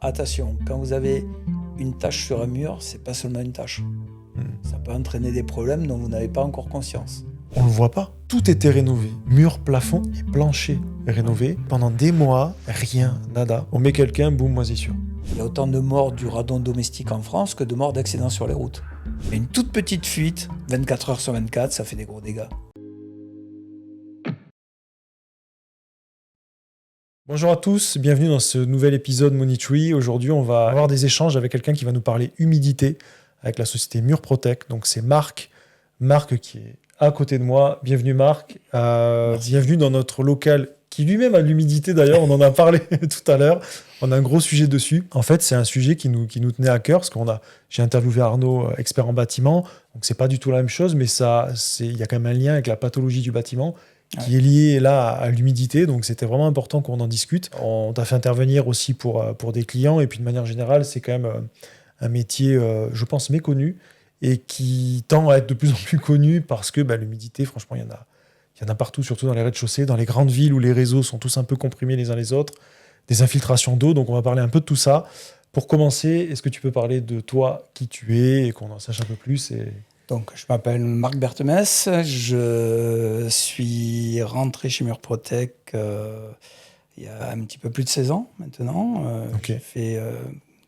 attention, quand vous avez une tache sur un mur, c'est pas seulement une tache. Ça peut entraîner des problèmes dont vous n'avez pas encore conscience. On le voit pas. Tout était rénové. Mur, plafond et plancher rénovés. Pendant des mois, rien, nada. On met quelqu'un, boum, moisissure. Il y a autant de morts du radon domestique en France que de morts d'accidents sur les routes. Mais une toute petite fuite, 24 heures sur 24, ça fait des gros dégâts. Bonjour à tous, bienvenue dans ce nouvel épisode Money3. Aujourd'hui, on va avoir des échanges avec quelqu'un qui va nous parler humidité avec la société Murprotec. Donc c'est Marc qui est à côté de moi. Bienvenue Marc, bienvenue dans notre local qui lui-même a l'humidité d'ailleurs, on en a parlé tout à l'heure. On a un gros sujet dessus. En fait, c'est un sujet qui nous tenait à cœur parce j'ai interviewé Arnaud, expert en bâtiment. Donc c'est pas du tout la même chose, mais il y a quand même un lien avec la pathologie du bâtiment qui est lié là à l'humidité. Donc c'était vraiment important qu'on en discute. On t'a fait intervenir aussi pour des clients et puis de manière générale, c'est quand même un métier, je pense, méconnu et qui tend à être de plus en plus connu parce que l'humidité, franchement, il y en a partout, surtout dans les rez-de-chaussée, dans les grandes villes où les réseaux sont tous un peu comprimés les uns les autres, des infiltrations d'eau. Donc on va parler un peu de tout ça. Pour commencer, est-ce que tu peux parler de toi, qui tu es et qu'on en sache un peu plus Donc, je m'appelle Marc Berthemès, je suis rentré chez Murprotec il y a un petit peu plus de 16 ans maintenant. Ok. J'ai fait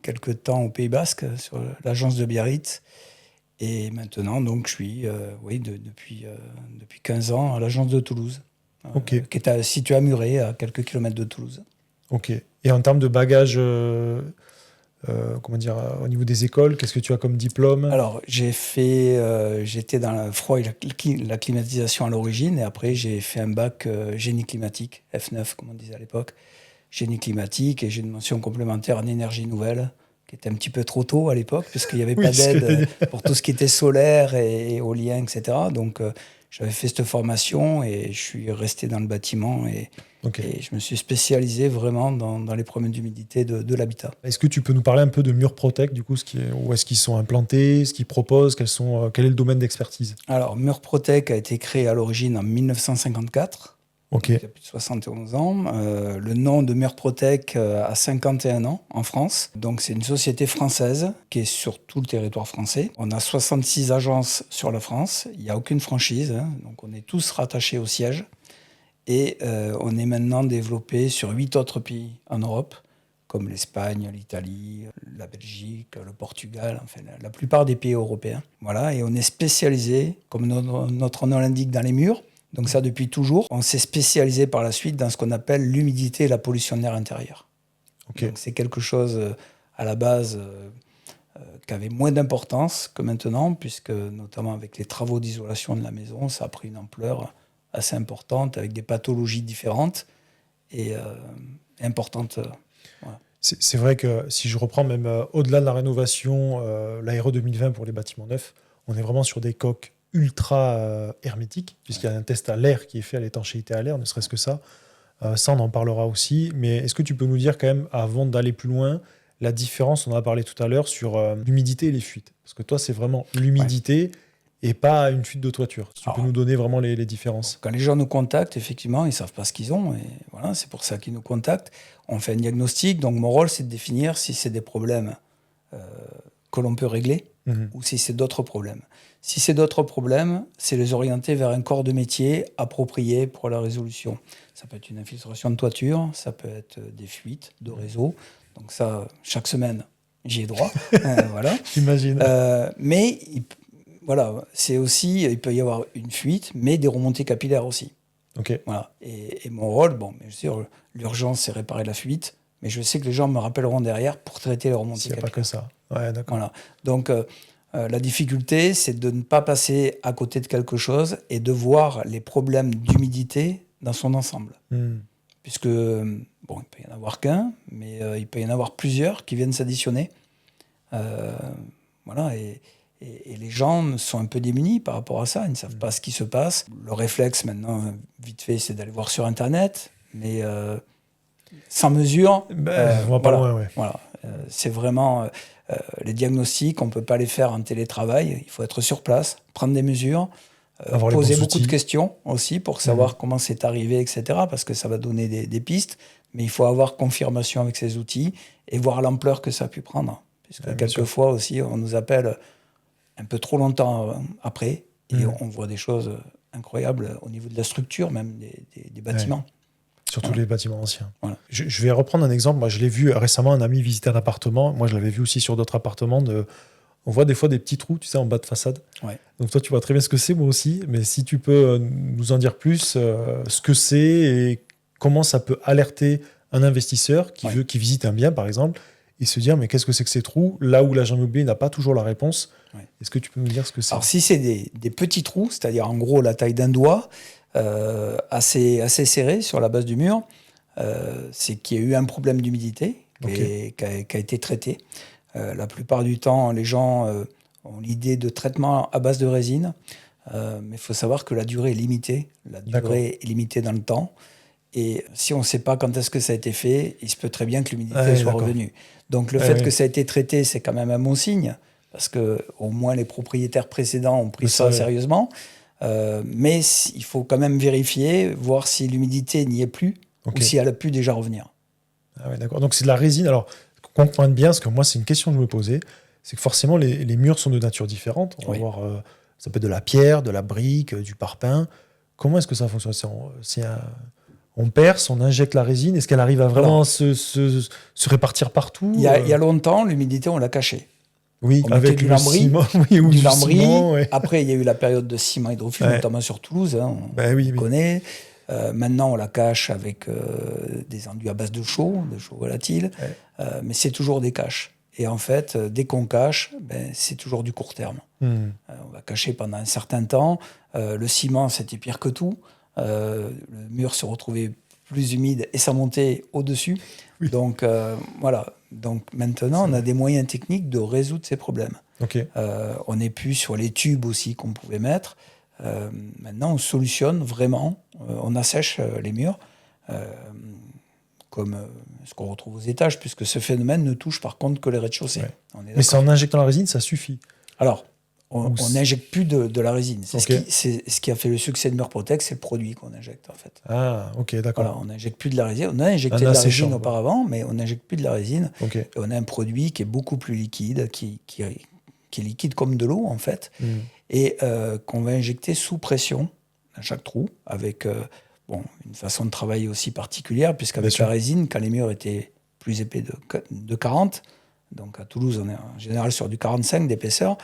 quelques temps au Pays Basque sur l'agence de Biarritz. Et maintenant, donc, je suis depuis 15 ans à l'agence de Toulouse, Ok. qui est située à Muret, à quelques kilomètres de Toulouse. Ok. Et en termes de bagages, au niveau des écoles, qu'est-ce que tu as comme diplôme ? Alors, j'étais dans le froid et la climatisation à l'origine, et après, j'ai fait un bac génie climatique, F9, comme on disait à l'époque, génie climatique, et j'ai une mention complémentaire en énergie nouvelle, qui était un petit peu trop tôt à l'époque, puisqu'il n'y avait pas d'aide pour tout ce qui était solaire et éolien, etc. Donc, j'avais fait cette formation et je suis resté dans le bâtiment et je me suis spécialisé vraiment dans les problèmes d'humidité de l'habitat. Est-ce que tu peux nous parler un peu de Murprotec, du coup, où est-ce qu'ils sont implantés, ce qu'ils proposent, quel est le domaine d'expertise ? Alors, Murprotec a été créé à l'origine en 1954. Ok. Il y a plus de 71 ans. Le nom de Murprotec a 51 ans en France. Donc, c'est une société française qui est sur tout le territoire français. On a 66 agences sur la France. Il n'y a aucune franchise. Donc, on est tous rattachés au siège. Et on est maintenant développé sur 8 autres pays en Europe, comme l'Espagne, l'Italie, la Belgique, le Portugal, enfin la plupart des pays européens. Voilà, et on est spécialisé, comme notre nom l'indique, dans les murs. Donc ça, depuis toujours. On s'est spécialisé par la suite dans ce qu'on appelle l'humidité et la pollution de l'air intérieur. Okay. Donc c'est quelque chose, à la base, qui avait moins d'importance que maintenant, puisque notamment avec les travaux d'isolation de la maison, ça a pris une ampleur assez importante, avec des pathologies différentes et importantes. Voilà. C'est vrai que si je reprends même au-delà de la rénovation, l'Aéro 2020 pour les bâtiments neufs, on est vraiment sur des coques ultra hermétique, puisqu'il y a un test à l'air qui est fait à l'étanchéité à l'air, ne serait-ce que ça. Ça, on en parlera aussi. Mais est-ce que tu peux nous dire quand même, avant d'aller plus loin, la différence, on en a parlé tout à l'heure, sur l'humidité et les fuites ? Parce que toi, c'est vraiment l'humidité et pas une fuite de toiture. Tu peux nous donner vraiment les différences ? Quand les gens nous contactent, effectivement, ils ne savent pas ce qu'ils ont. Et voilà, c'est pour ça qu'ils nous contactent. On fait un diagnostic. Donc, mon rôle, c'est de définir si c'est des problèmes que l'on peut régler ou si c'est d'autres problèmes. Si c'est d'autres problèmes, c'est les orienter vers un corps de métier approprié pour la résolution. Ça peut être une infiltration de toiture, ça peut être des fuites de réseau. Donc ça, chaque semaine, j'y ai droit. Voilà. J'imagine. Mais voilà, c'est aussi, il peut y avoir une fuite, mais des remontées capillaires aussi. Okay. Voilà. Et mon rôle, bien sûr, l'urgence, c'est réparer la fuite, mais je sais que les gens me rappelleront derrière pour traiter les remontées capillaires. Il n'y a pas que ça. Ouais, d'accord. Voilà. Donc, la difficulté, c'est de ne pas passer à côté de quelque chose et de voir les problèmes d'humidité dans son ensemble. Puisque, il peut y en avoir qu'un, mais il peut y en avoir plusieurs qui viennent s'additionner. Voilà, et les gens sont un peu démunis par rapport à ça. Ils ne savent pas ce qui se passe. Le réflexe, maintenant, vite fait, c'est d'aller voir sur Internet, mais sans mesure. On va pas loin, ouais. Voilà. C'est vraiment... les diagnostics, on ne peut pas les faire en télétravail. Il faut être sur place, prendre des mesures, poser beaucoup de questions aussi pour savoir comment c'est arrivé, etc. Parce que ça va donner des pistes. mais il faut avoir confirmation avec ces outils et voir l'ampleur que ça a pu prendre. Puisque quelquefois aussi, on nous appelle un peu trop longtemps après et on voit des choses incroyables au niveau de la structure, même des bâtiments. Surtout les bâtiments anciens. Voilà. Je vais reprendre un exemple. Moi, je l'ai vu récemment, un ami visiter un appartement. Moi, je l'avais vu aussi sur d'autres appartements. On voit des fois des petits trous, tu sais, en bas de façade. Ouais. Donc toi, tu vois très bien ce que c'est, moi aussi. Mais si tu peux nous en dire plus, ce que c'est et comment ça peut alerter un investisseur qui visite un bien, par exemple, et se dire, mais qu'est-ce que c'est que ces trous? Là où l'agent immobilier n'a pas toujours la réponse. Ouais. Est-ce que tu peux nous dire ce que c'est? Alors, si c'est des petits trous, c'est-à-dire en gros la taille d'un doigt, assez serré sur la base du mur, c'est qu'il y a eu un problème d'humidité qui a été traité. La plupart du temps, les gens ont l'idée de traitement à base de résine, mais il faut savoir que la durée est limitée. La durée est limitée dans le temps. Et si on ne sait pas quand est-ce que ça a été fait, il se peut très bien que l'humidité soit revenue. Donc le fait que ça a été traité, c'est quand même un bon signe, parce qu'au moins les propriétaires précédents ont pris ça sérieusement. Mais il faut quand même vérifier, voir si l'humidité n'y est plus ou si elle a pu déjà revenir. Ah ouais, d'accord. Donc c'est de la résine. Alors, qu'on comprenne bien, parce que moi, c'est une question que je me posais, c'est que forcément, les murs sont de nature différente. On va voir, ça peut être de la pierre, de la brique, du parpaing. Comment est-ce que ça fonctionne? On perce, on injecte la résine. Est-ce qu'elle arrive à vraiment se répartir partout? Il y a longtemps, l'humidité, on l'a cachée. Oui, on avec du le lambris, ciment, ou du lambris. Ciment, Après, il y a eu la période de ciment hydrophile, notamment sur Toulouse. On connaît. Maintenant, on la cache avec des enduits à base de chaux volatile. Mais c'est toujours des caches. Et en fait, dès qu'on cache, c'est toujours du court terme. On va cacher pendant un certain temps. Le ciment, c'était pire que tout. Le mur se retrouvait plus humide et ça montait au-dessus. Oui. Donc, voilà. Donc, maintenant, on a des moyens techniques de résoudre ces problèmes. On n'est plus sur les tubes aussi qu'on pouvait mettre. Maintenant, on solutionne vraiment. On assèche les murs, comme ce qu'on retrouve aux étages, puisque ce phénomène ne touche par contre que les rez-de-chaussée. Mais c'est en injectant la résine, ça suffit? Alors, on n'injecte plus de la résine. C'est ce qui a fait le succès de Murprotec, c'est le produit qu'on injecte en fait. Ah, ok, d'accord. Voilà, on n'injecte plus de la résine. On a injecté de la résine auparavant, mais on n'injecte plus de la résine. Et on a un produit qui est beaucoup plus liquide, qui est liquide comme de l'eau en fait, et qu'on va injecter sous pression à chaque trou, avec une façon de travailler aussi particulière, puisqu'avec la résine, quand les murs étaient plus épais de 40, donc à Toulouse, on est en général sur du 45 d'épaisseur,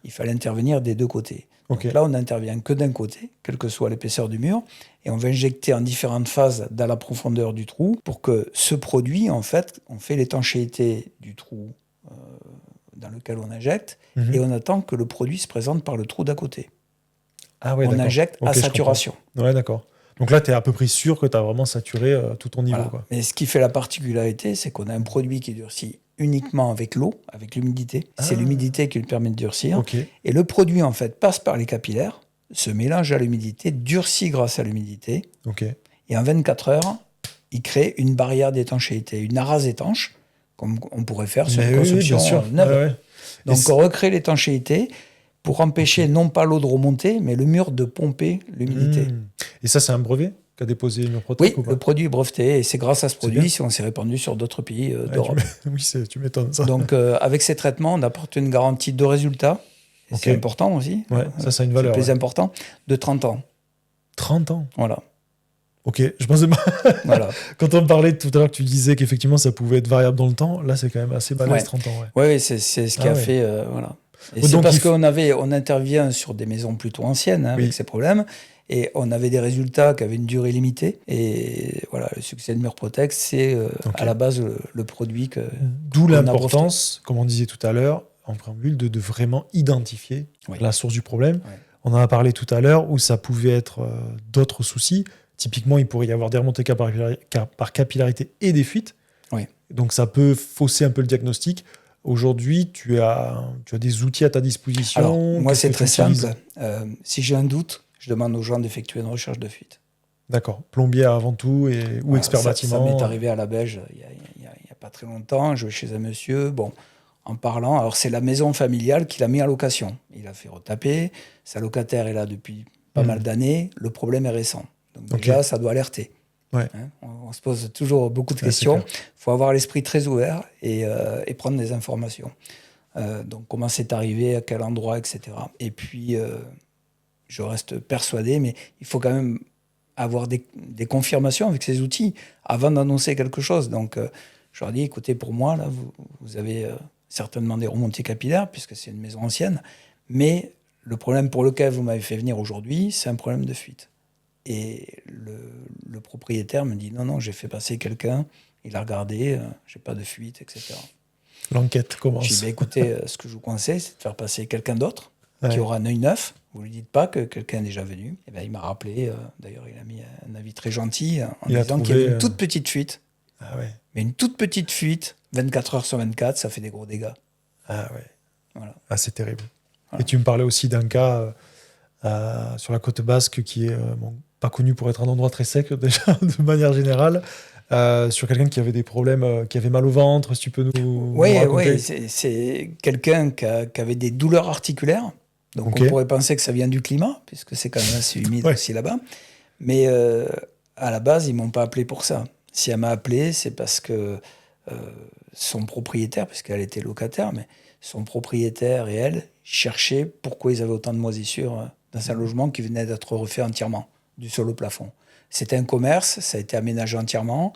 il fallait intervenir des deux côtés. Donc là, on n'intervient que d'un côté, quelle que soit l'épaisseur du mur, et on va injecter en différentes phases dans la profondeur du trou pour que ce produit, en fait, on fait l'étanchéité du trou dans lequel on injecte, et on attend que le produit se présente par le trou d'à côté. On injecte à saturation. Ouais, d'accord. Donc là, tu es à peu près sûr que tu as vraiment saturé tout ton niveau. Quoi. Mais ce qui fait la particularité, c'est qu'on a un produit qui durcit uniquement avec l'eau, avec l'humidité. C'est l'humidité qui lui permet de durcir. Et le produit, en fait, passe par les capillaires, se mélange à l'humidité, durcit grâce à l'humidité. Et en 24 heures, il crée une barrière d'étanchéité, une arase étanche, comme on pourrait faire sur une construction neuve. Donc on recrée l'étanchéité pour empêcher non pas l'eau de remonter, mais le mur de pomper l'humidité. Et ça, c'est un brevet qu'a déposé Murprotec? Oui, le produit est breveté, et c'est grâce à ce produit si on s'est répandu sur d'autres pays d'Europe. Oui, tu m'étonnes ça. Donc avec ces traitements, on apporte une garantie de résultat, c'est important aussi, ça a une valeur. C'est plus important, de 30 ans. 30 ans? Voilà. Ok, je pensais pas. Voilà. Quand on parlait tout à l'heure, que tu disais qu'effectivement ça pouvait être variable dans le temps, là c'est quand même assez balèze, 30 ans. Oui, c'est ce qui a fait. Voilà. Et c'est parce qu'on intervient sur des maisons plutôt anciennes avec ces problèmes, et on avait des résultats qui avaient une durée limitée. Et voilà, le succès de Murprotec, c'est à la base le produit que. D'où l'importance, comme on disait tout à l'heure, en préambule, de vraiment identifier la source du problème. On en a parlé tout à l'heure où ça pouvait être d'autres soucis. Typiquement, il pourrait y avoir des remontées par capillarité et des fuites. Donc, ça peut fausser un peu le diagnostic. Aujourd'hui, tu as des outils à ta disposition. Alors, moi, c'est très simple. Si j'ai un doute, je demande aux gens d'effectuer une recherche de fuite. D'accord. Plombier avant tout ou expert bâtiment. Ça m'est arrivé à la Beige il n'y a pas très longtemps. Je vais chez un monsieur. En parlant, alors c'est la maison familiale qui l'a mis en location. Il a fait retaper. Sa locataire est là depuis pas mal d'années. Le problème est récent. Donc déjà, ça doit alerter. Ouais. On se pose toujours beaucoup de questions. Il faut avoir l'esprit très ouvert et prendre des informations. Donc, comment c'est arrivé, à quel endroit, etc. Et puis, je reste persuadé, mais il faut quand même avoir des confirmations avec ces outils avant d'annoncer quelque chose. Donc, je leur dis, écoutez, pour moi, là, vous avez certainement des remontées capillaires, puisque c'est une maison ancienne, mais le problème pour lequel vous m'avez fait venir aujourd'hui, c'est un problème de fuite. Et le propriétaire me dit, non, j'ai fait passer quelqu'un, il a regardé, j'ai pas de fuite, etc. L'enquête commence. Je dis, écoutez, ce que je vous conseille, c'est de faire passer quelqu'un d'autre qui aura un œil neuf. Vous ne lui dites pas que quelqu'un est déjà venu. Et il m'a rappelé, d'ailleurs, il a mis un avis très gentil en disant qu'il y avait une toute petite fuite. Ah ouais. Mais une toute petite fuite, 24 heures sur 24, ça fait des gros dégâts. Ah ouais. Voilà. Ah, c'est terrible. Voilà. Et tu me parlais aussi d'un cas sur la côte basque qui est pas connu pour être un endroit très sec, déjà, de manière générale. Sur quelqu'un qui avait des problèmes, qui avait mal au ventre, si tu peux nous raconter. Oui, c'est quelqu'un qui avait des douleurs articulaires. Donc on pourrait penser que ça vient du climat, puisque c'est quand même assez humide aussi là-bas. Mais à la base, ils ne m'ont pas appelé pour ça. Si elle m'a appelé, c'est parce que son propriétaire, puisqu'elle était locataire, mais son propriétaire et elle cherchaient pourquoi ils avaient autant de moisissures dans un logement qui venait d'être refait entièrement, du sol au plafond. C'était un commerce, ça a été aménagé entièrement.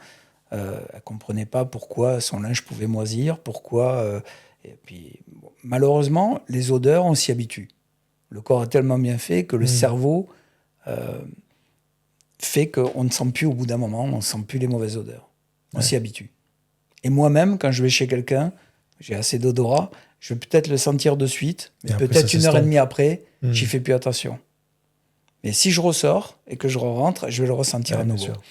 Elle ne comprenait pas pourquoi son linge pouvait moisir, pourquoi... et puis, bon, malheureusement, les odeurs, on s'y habitue. Le corps est tellement bien fait que le cerveau fait qu'on ne sent plus, au bout d'un moment, on ne sent plus les mauvaises odeurs. On s'y habitue. Et moi-même, quand je vais chez quelqu'un, j'ai assez d'odorat, je vais peut-être le sentir de suite, mais peut-être une heure et demie après, j'y fais plus attention. Mais si je ressors et que je rentre, je vais le ressentir à nouveau. Sûr.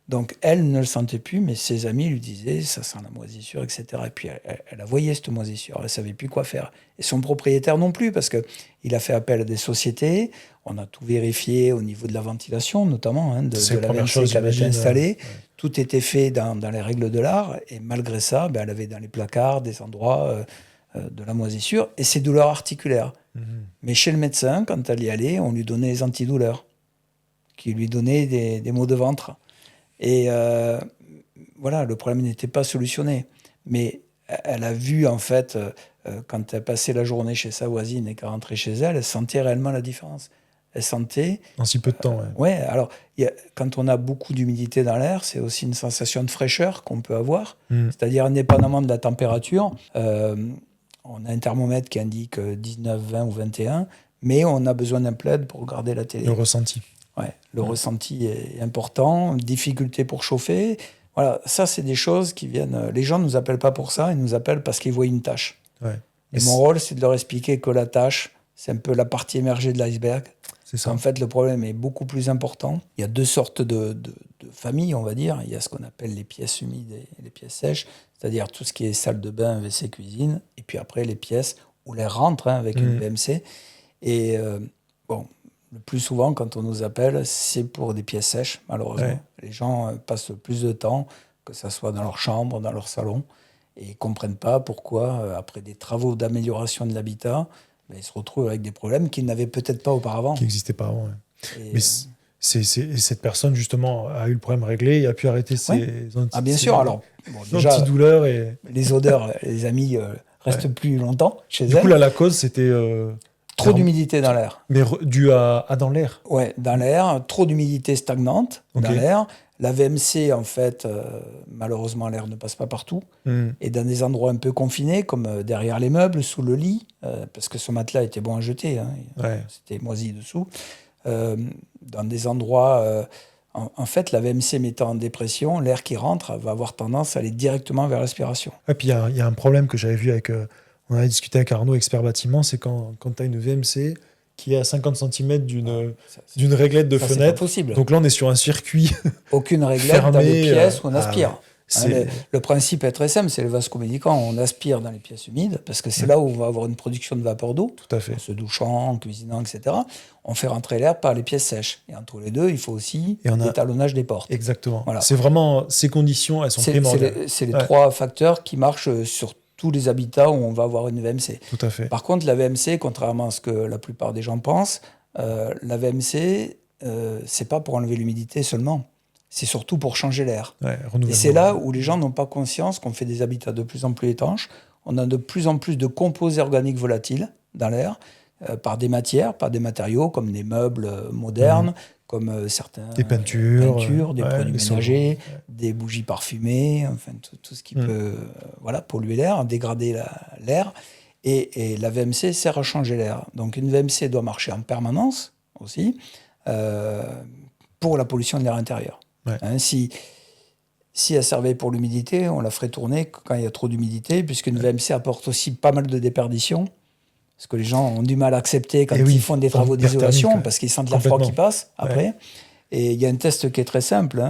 Donc, elle ne le sentait plus, mais ses amis lui disaient « ça sent la moisissure, etc. » Et puis, elle a voyé cette moisissure, elle ne savait plus quoi faire. Et son propriétaire non plus, parce qu'il a fait appel à des sociétés, on a tout vérifié au niveau de la ventilation, notamment, de la VMC qui avait été installée. Tout était fait dans les règles de l'art, et malgré ça, elle avait dans les placards des endroits de la moisissure, et ses douleurs articulaires. Mais chez le médecin, quand elle y allait, on lui donnait les antidouleurs, qui lui donnaient des maux de ventre. Et voilà, le problème n'était pas solutionné. Mais elle a vu, en fait, quand elle passait la journée chez sa voisine et qu'elle rentrait chez elle, elle sentait réellement la différence. Elle sentait... En si peu de temps, alors, quand on a beaucoup d'humidité dans l'air, c'est aussi une sensation de fraîcheur qu'on peut avoir. C'est-à-dire, indépendamment de la température, on a un thermomètre qui indique 19, 20 ou 21, mais on a besoin d'un plaid pour regarder la télé. Le ressenti. Le ressenti est important, difficulté pour chauffer. Voilà, ça, c'est des choses qui viennent... Les gens ne nous appellent pas pour ça, ils nous appellent parce qu'ils voient une tâche. Et mon rôle, c'est de leur expliquer que la tâche, c'est un peu la partie émergée de l'iceberg. C'est ça. En fait, le problème est beaucoup plus important. Il y a deux sortes de familles, on va dire. Il y a ce qu'on appelle les pièces humides et les pièces sèches, c'est-à-dire tout ce qui est salle de bain, WC, cuisine, et puis après, les pièces où l'air rentre avec une VMC. Et le plus souvent, quand on nous appelle, c'est pour des pièces sèches, malheureusement. Les gens passent plus de temps, que ce soit dans leur chambre, dans leur salon, et ils ne comprennent pas pourquoi, après des travaux d'amélioration de l'habitat, ils se retrouvent avec des problèmes qu'ils n'avaient peut-être pas auparavant. Qui n'existaient pas avant, Mais cette personne, justement, a eu le problème réglé et a pu arrêter ses bien sûr. Alors, déjà, antidouleurs et... Les odeurs, les amis, restent plus longtemps chez elles. Du coup, là, la cause, c'était... trop d'humidité dans l'air. Mais dû à dans l'air. Ouais, dans l'air, trop d'humidité stagnante dans l'air. La VMC, en fait, malheureusement, l'air ne passe pas partout. Et dans des endroits un peu confinés, comme derrière les meubles, sous le lit, parce que ce matelas était bon à jeter, c'était moisi dessous. Dans des endroits... en fait, la VMC mettant en dépression, l'air qui rentre va avoir tendance à aller directement vers l'aspiration. Et puis, il y a un problème que j'avais vu avec... on avait discuté avec Arnaud, expert bâtiment, c'est quand tu as une VMC qui est à 50 cm d'une réglette de fenêtre. C'est pas possible. Donc là, on est sur un circuit aucune réglette fermé, dans les pièces où on aspire. Le principe est très simple, c'est le vase communicant. On aspire dans les pièces humides, parce que c'est là où on va avoir une production de vapeur d'eau. Tout à fait. En se douchant, en cuisinant, etc. On fait rentrer l'air par les pièces sèches. Et entre les deux, il faut aussi l'étalonnage des portes. Exactement. Voilà. C'est vraiment, ces conditions, elles sont primordiales. C'est les trois facteurs qui marchent sur tous les habitats où on va avoir une VMC. Tout à fait. Par contre, la VMC, contrairement à ce que la plupart des gens pensent, la VMC, c'est pas pour enlever l'humidité seulement. c'est surtout pour changer l'air. Ouais, Et renouvellement. c'est là où les gens n'ont pas conscience qu'on fait des habitats de plus en plus étanches. On a de plus en plus de composés organiques volatiles dans l'air, par des matières, par des matériaux comme des meubles modernes, comme certains Des peintures, des ouais, produits des ménagers, solvants, ouais. des bougies parfumées, enfin tout ce qui peut polluer l'air, dégrader l'air. Et la VMC sert à changer l'air. Donc une VMC doit marcher en permanence aussi pour la pollution de l'air intérieur. Ouais. Hein, si elle servait pour l'humidité, on la ferait tourner quand il y a trop d'humidité, puisqu'une VMC apporte aussi pas mal de déperdition. Parce que les gens ont du mal à accepter quand ils font des travaux d'isolation, thermique, parce qu'ils sentent l'air froid qui passe après. Ouais. Et il y a un test qui est très simple.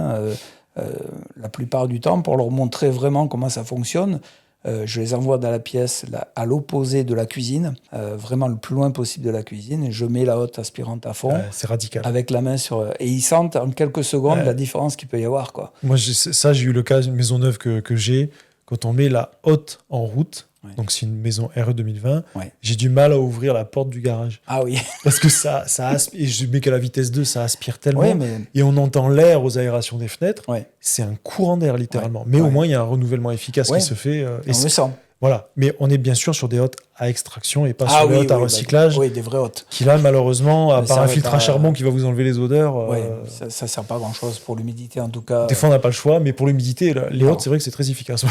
La plupart du temps, pour leur montrer vraiment comment ça fonctionne, je les envoie dans la pièce à l'opposé de la cuisine, vraiment le plus loin possible de la cuisine, et je mets la hotte aspirante à fond. C'est radical. Avec la main sur... Et ils sentent en quelques secondes la différence qu'il peut y avoir, quoi. Moi, j'ai eu le cas d'une maison neuve que j'ai. Quand on met la hotte en route, donc c'est une maison RE 2020, j'ai du mal à ouvrir la porte du garage. Ah oui. Parce que ça aspire, et je mets qu'à la vitesse 2, ça aspire tellement. Oui, mais... Et on entend l'air aux aérations des fenêtres. Ouais. C'est un courant d'air, littéralement. Mais au moins, il y a un renouvellement efficace qui se fait. On le sent. Voilà. Mais on est bien sûr sur des hottes à extraction et pas sur des hottes à recyclage. Oui, des vraies hottes. Qui là, malheureusement, à part un filtre à charbon qui va vous enlever les odeurs. Ça ne sert pas à grand-chose pour l'humidité, en tout cas. Des fois, on n'a pas le choix, mais pour l'humidité, les hottes, c'est vrai que c'est très efficace.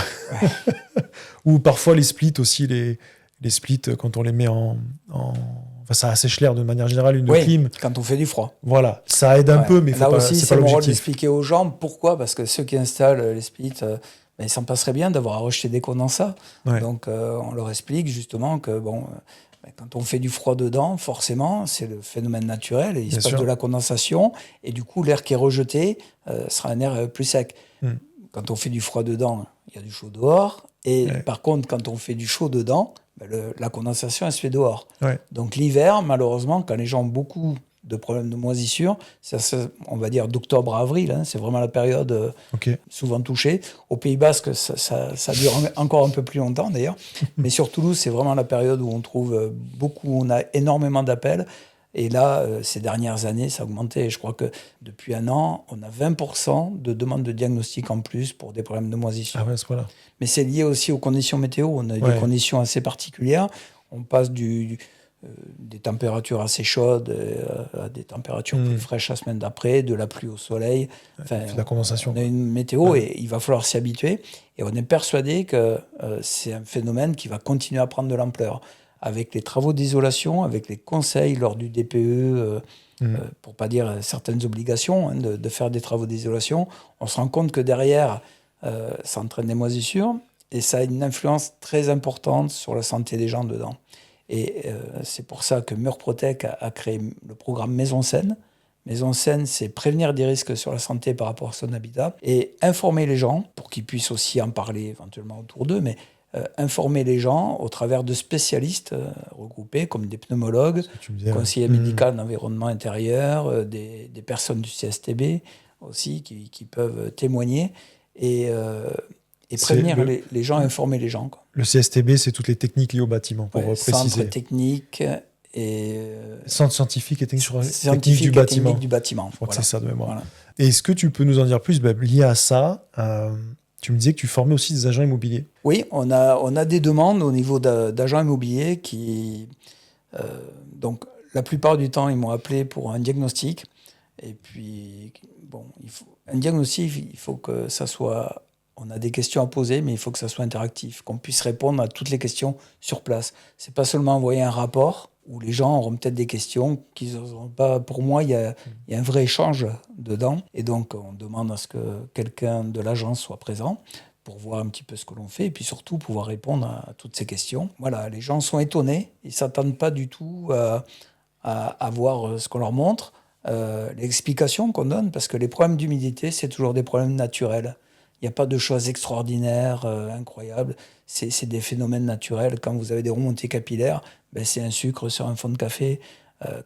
Ou parfois les splits aussi, les splits, quand on les met en... Enfin, ça assèche l'air de manière générale, une clim. Quand on fait du froid. Voilà, ça aide un peu, mais là aussi, c'est mon rôle l'objectif. d'expliquer aux gens pourquoi, parce que ceux qui installent les splits, ils s'en passeraient bien d'avoir à rejeter des condensats. Donc, on leur explique justement que quand on fait du froid dedans, forcément, c'est le phénomène naturel, et il se passe de la condensation, et du coup, l'air qui est rejeté sera un air plus sec. Quand on fait du froid dedans, il y a du chaud dehors, et par contre, quand on fait du chaud dedans, la condensation, elle se fait dehors. Donc l'hiver, malheureusement, quand les gens ont beaucoup de problèmes de moisissure, on va dire d'octobre à avril, c'est vraiment la période souvent touchée. Au Pays Basque, ça dure encore un peu plus longtemps d'ailleurs, mais sur Toulouse, c'est vraiment la période où on trouve on a énormément d'appels. Et là, ces dernières années, ça a augmenté. Je crois que depuis un an, on a 20% de demandes de diagnostic en plus pour des problèmes de moisissure. Ah ouais, c'est voilà. Mais c'est lié aussi aux conditions météo. On a des conditions assez particulières. On passe des températures assez chaudes à des températures plus fraîches la semaine d'après, de la pluie au soleil. Enfin, la condensation. On a une météo et il va falloir s'y habituer. Et on est persuadé que c'est un phénomène qui va continuer à prendre de l'ampleur. Avec les travaux d'isolation, avec les conseils lors du DPE, pour ne pas dire certaines obligations de faire des travaux d'isolation, on se rend compte que derrière, ça entraîne des moisissures et ça a une influence très importante sur la santé des gens dedans. Et c'est pour ça que Murprotec a créé le programme Maison Saine. Maison Saine, c'est prévenir des risques sur la santé par rapport à son habitat et informer les gens pour qu'ils puissent aussi en parler éventuellement autour d'eux, mais informer les gens au travers de spécialistes regroupés comme des pneumologues, conseillers médicaux d'environnement intérieur, des personnes du CSTB aussi qui peuvent témoigner et prévenir les gens, informer les gens. Quoi. Le CSTB, c'est toutes les techniques liées au bâtiment, pour préciser. Centre technique et... Centre scientifique et technique du bâtiment. Technique du bâtiment. Je crois que c'est ça de mémoire. Voilà. Et est-ce que tu peux nous en dire plus lié à ça tu me disais que tu formais aussi des agents immobiliers. Oui, on a des demandes au niveau d'agents immobiliers qui... donc, la plupart du temps, ils m'ont appelé pour un diagnostic. Et puis, un diagnostic, il faut que ça soit... On a des questions à poser, mais il faut que ça soit interactif, qu'on puisse répondre à toutes les questions sur place. C'est pas seulement envoyer un rapport où les gens auront peut-être des questions qu'ils n'auront pas. Pour moi, il y a un vrai échange dedans. Et donc, on demande à ce que quelqu'un de l'agence soit présent pour voir un petit peu ce que l'on fait et puis surtout pouvoir répondre à toutes ces questions. Voilà, les gens sont étonnés. Ils ne s'attendent pas du tout à voir ce qu'on leur montre, l'explication qu'on donne, parce que les problèmes d'humidité, c'est toujours des problèmes naturels. Il n'y a pas de choses extraordinaires, incroyables. C'est des phénomènes naturels. Quand vous avez des remontées capillaires, c'est un sucre sur un fond de café.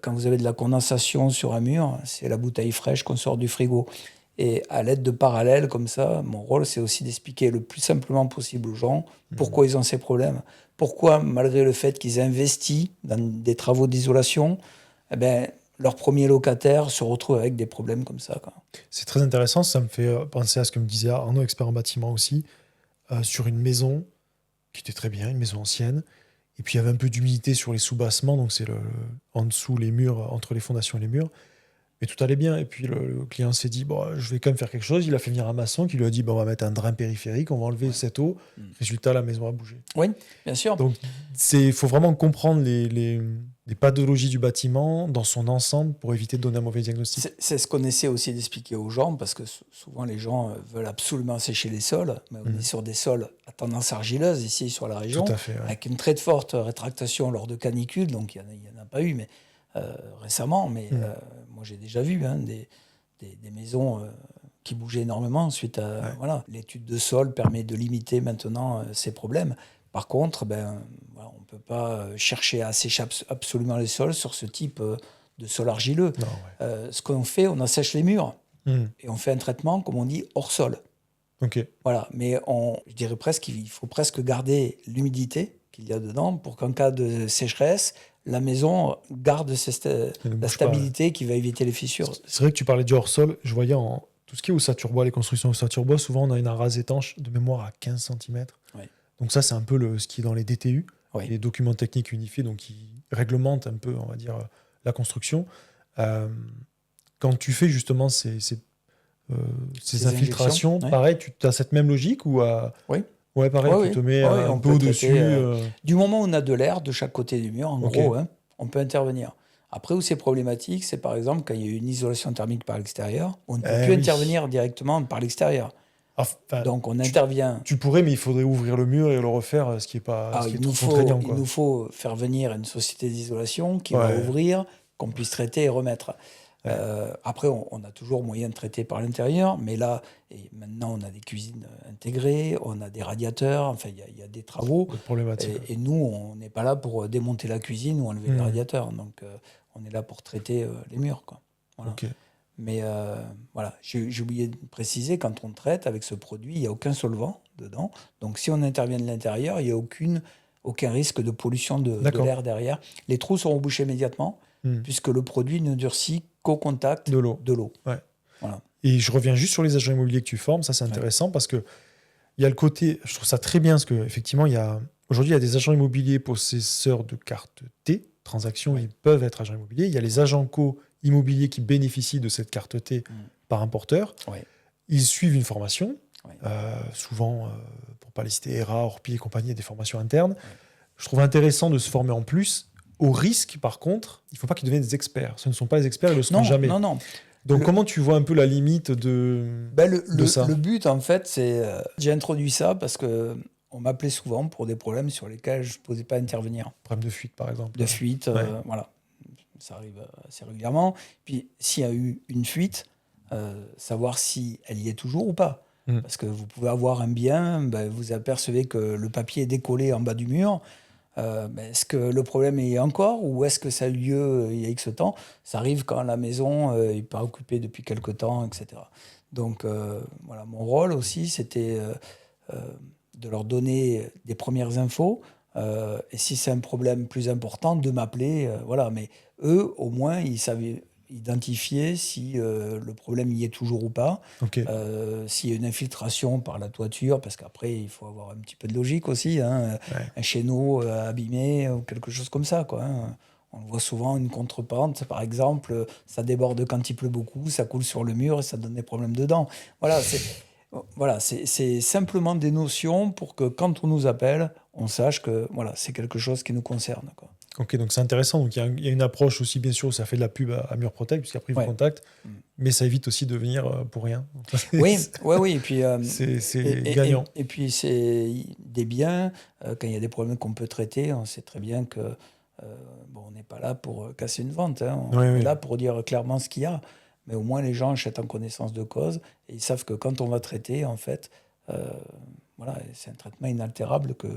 Quand vous avez de la condensation sur un mur, c'est la bouteille fraîche qu'on sort du frigo. Et à l'aide de parallèles comme ça, mon rôle, c'est aussi d'expliquer le plus simplement possible aux gens pourquoi ils ont ces problèmes. Pourquoi, malgré le fait qu'ils investissent dans des travaux d'isolation, leurs premiers locataires se retrouvent avec des problèmes comme ça, quoi. C'est très intéressant, ça me fait penser à ce que me disait Arnaud, expert en bâtiment aussi, sur une maison qui était très bien, une maison ancienne, et puis il y avait un peu d'humidité sur les sous-bassements, donc c'est en dessous les murs, entre les fondations et les murs, mais tout allait bien, et puis le client s'est dit, bon, je vais quand même faire quelque chose, il a fait venir un maçon qui lui a dit, bon, on va mettre un drain périphérique, on va enlever cette eau, résultat, la maison a bougé. Oui, bien sûr. Donc il faut vraiment comprendre les pathologies du bâtiment dans son ensemble pour éviter de donner un mauvais diagnostic. C'est ce qu'on essaie aussi d'expliquer aux gens, parce que souvent les gens veulent absolument sécher les sols, mais on est sur des sols à tendance argileuse ici sur la région, Tout à fait, ouais. avec une très forte rétractation lors de canicules, donc il n'y en a pas eu mais, récemment, mais moi j'ai déjà vu des maisons qui bougeaient énormément suite à... Voilà. L'étude de sol permet de limiter maintenant ces problèmes. Par contre, voilà, on ne peut pas chercher à sécher absolument les sols sur ce type de sol argileux. Non, ce qu'on fait, on assèche les murs et on fait un traitement, comme on dit, hors sol. Ok. Voilà, mais je dirais presque qu'il faut presque garder l'humidité qu'il y a dedans pour qu'en cas de sécheresse, la maison garde la stabilité qui va éviter les fissures. C'est vrai que tu parlais du hors-sol, je voyais en tout ce qui est ossature-bois, les constructions ossature-bois, souvent on a une rase étanche de mémoire à 15 cm. Ouais. Donc ça, c'est un peu ce qui est dans les DTU, Oui. les documents techniques unifiés, donc qui réglementent un peu, on va dire, la construction. Quand tu fais justement ces infiltrations, pareil, tu as cette même logique ou Oui. Ouais, pareil, tu te mets un peu au-dessus. Du moment où on a de l'air de chaque côté du mur, en gros, on peut intervenir. Après, où c'est problématique, c'est par exemple quand il y a une isolation thermique par l'extérieur, on ne peut plus intervenir directement par l'extérieur. Enfin, donc on intervient. Tu pourrais, mais il faudrait ouvrir le mur et le refaire, ce qui est pas trop contraignant. Il nous faut faire venir une société d'isolation qui va ouvrir, qu'on puisse traiter et remettre. Après, on a toujours moyen de traiter par l'intérieur, mais là, et maintenant, on a des cuisines intégrées, on a des radiateurs, enfin, il y a des travaux. Et nous, on n'est pas là pour démonter la cuisine ou enlever les radiateurs. Donc, on est là pour traiter les murs, quoi. Voilà. Okay. Mais voilà, j'ai oublié de préciser, quand on traite avec ce produit, il n'y a aucun solvant dedans. Donc, si on intervient de l'intérieur, il n'y a aucun risque de pollution de l'air derrière. Les trous seront bouchés immédiatement, puisque le produit ne durcit qu'au contact de l'eau. Ouais. Voilà. Et je reviens juste sur les agents immobiliers que tu formes. Ça, c'est intéressant parce que il y a le côté... Je trouve ça très bien parce qu'effectivement, aujourd'hui, il y a des agents immobiliers possesseurs de carte T, transactions, ils peuvent être agents immobiliers. Il y a les agents co-immobiliers qui bénéficient de cette carte T par un porteur. Ils suivent une formation, souvent, pour ne pas les citer, ERA, Orpi et compagnie, des formations internes. Je trouve intéressant de se former en plus. Au risque, par contre, il ne faut pas qu'ils deviennent des experts. Ce ne sont pas les experts, ils ne le seront jamais. Non. Donc, comment tu vois un peu la limite de ça ? Le but, en fait, c'est... j'ai introduit ça parce qu'on m'appelait souvent pour des problèmes sur lesquels je ne posais pas intervenir. Problème de fuite, par exemple. De fuite, voilà. Ça arrive assez régulièrement. Puis, s'il y a eu une fuite, savoir si elle y est toujours ou pas. Parce que vous pouvez avoir un bien, vous apercevez que le papier est décollé en bas du mur. Est-ce que le problème est encore ou est-ce que ça a eu lieu il y a X temps ? Ça arrive quand la maison n'est pas occupée depuis quelque temps, etc. Donc voilà, mon rôle aussi, c'était de leur donner des premières infos. Et si c'est un problème plus important, de m'appeler. Voilà. Mais eux, au moins, ils savaient identifier si le problème y est toujours ou pas, s'il y a une infiltration par la toiture, parce qu'après, il faut avoir un petit peu de logique aussi, un chéneau abîmé ou quelque chose comme ça, quoi, On le voit souvent, une contrepente, par exemple, ça déborde quand il pleut beaucoup, ça coule sur le mur et ça donne des problèmes dedans. Voilà, c'est simplement des notions pour que quand on nous appelle, on sache que c'est quelque chose qui nous concerne, quoi. Ok, donc c'est intéressant. Donc il y a une approche aussi, bien sûr, ça fait de la pub à Murprotec, puisqu'après ils vous contactent, mais ça évite aussi de venir pour rien. Oui. Et puis, c'est gagnant. Et puis c'est des biens, quand il y a des problèmes qu'on peut traiter, on sait très bien que on n'est pas là pour casser une vente, on est là pour dire clairement ce qu'il y a. Mais au moins les gens achètent en connaissance de cause et ils savent que quand on va traiter, en fait, c'est un traitement inaltérable que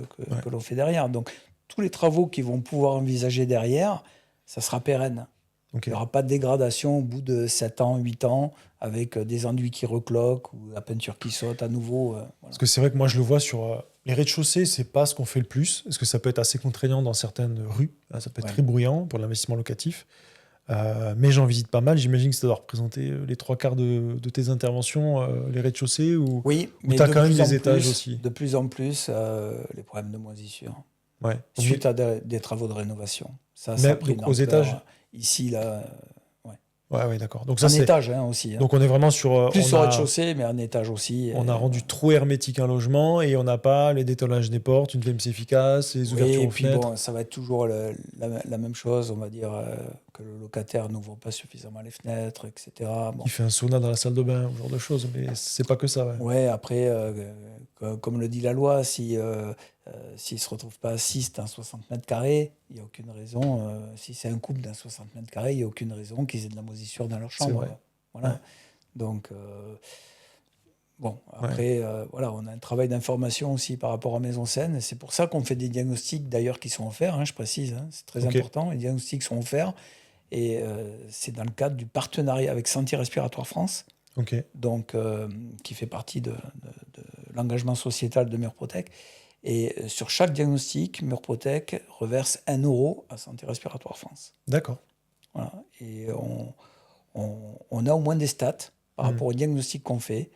l'on fait derrière. Donc tous les travaux qu'ils vont pouvoir envisager derrière, ça sera pérenne. Il n'y aura pas de dégradation au bout de 7 ans, 8 ans, avec des enduits qui recloquent ou la peinture qui saute à nouveau. Parce que c'est vrai que moi, je le vois sur les rez-de-chaussée, c'est pas ce qu'on fait le plus. Parce que ça peut être assez contraignant dans certaines rues. Ça peut être très bruyant pour l'investissement locatif. Mais j'en visite pas mal. J'imagine que ça doit représenter les 3/4 de tes interventions, les rez-de-chaussée, ou Oui, ou mais tu as de quand même plus en des étages plus, aussi. de plus en plus, les problèmes de moisissure. Ouais. Suite à des travaux de rénovation. Ça Mais a pris donc une aux étages. ampleur ici, là. Ouais, ouais, d'accord. Donc ça, En c'est. étage aussi. Donc on est vraiment sur. Plus au rez-de-chaussée, mais en étage aussi. On a rendu trop hermétique un logement et on n'a pas les détonages des portes, une VMC efficace, les ouvertures Oui, et aux puis fenêtres. bon, ça va être toujours la même chose. On va dire que le locataire n'ouvre pas suffisamment les fenêtres, etc. Bon. Qui fait un sauna dans la salle de bain, ce genre de choses. Mais c'est pas que ça. Ouais. Ouais, après, comme le dit la loi, s'il ne se retrouve pas à 6 dans 60 mètres carrés, il n'y a aucune raison. Si c'est un couple dans 60 mètres carrés, il n'y a aucune raison qu'ils aient de la moisissure dans leur C'est chambre. vrai. Voilà. Ouais. Donc, bon, après, voilà, on a un travail d'information aussi par rapport à Maison Seine. C'est pour ça qu'on fait des diagnostics, d'ailleurs, qui sont offerts, hein, je précise. Hein, c'est très important. Les diagnostics sont offerts. Et c'est dans le cadre du partenariat avec Santé Respiratoire France. Donc, qui fait partie de l'engagement sociétal de Murprotec. Et sur chaque diagnostic, Murprotec reverse 1 euro à Santé Respiratoire France. D'accord. Voilà. Et on a au moins des stats par rapport au diagnostic qu'on fait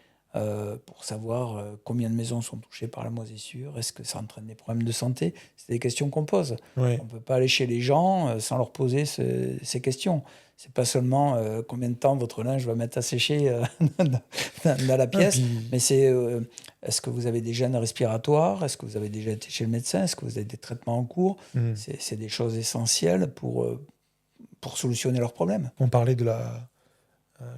pour savoir combien de maisons sont touchées par la moisissure, est-ce que ça entraîne des problèmes de santé. C'est des questions qu'on pose. Oui. On ne peut pas aller chez les gens sans leur poser ces questions. C'est pas seulement combien de temps votre linge va mettre à sécher dans la pièce, mais c'est est-ce que vous avez des gènes respiratoires, est-ce que vous avez déjà été chez le médecin, est-ce que vous avez des traitements en cours. C'est des choses essentielles pour solutionner leurs problèmes. On parlait de la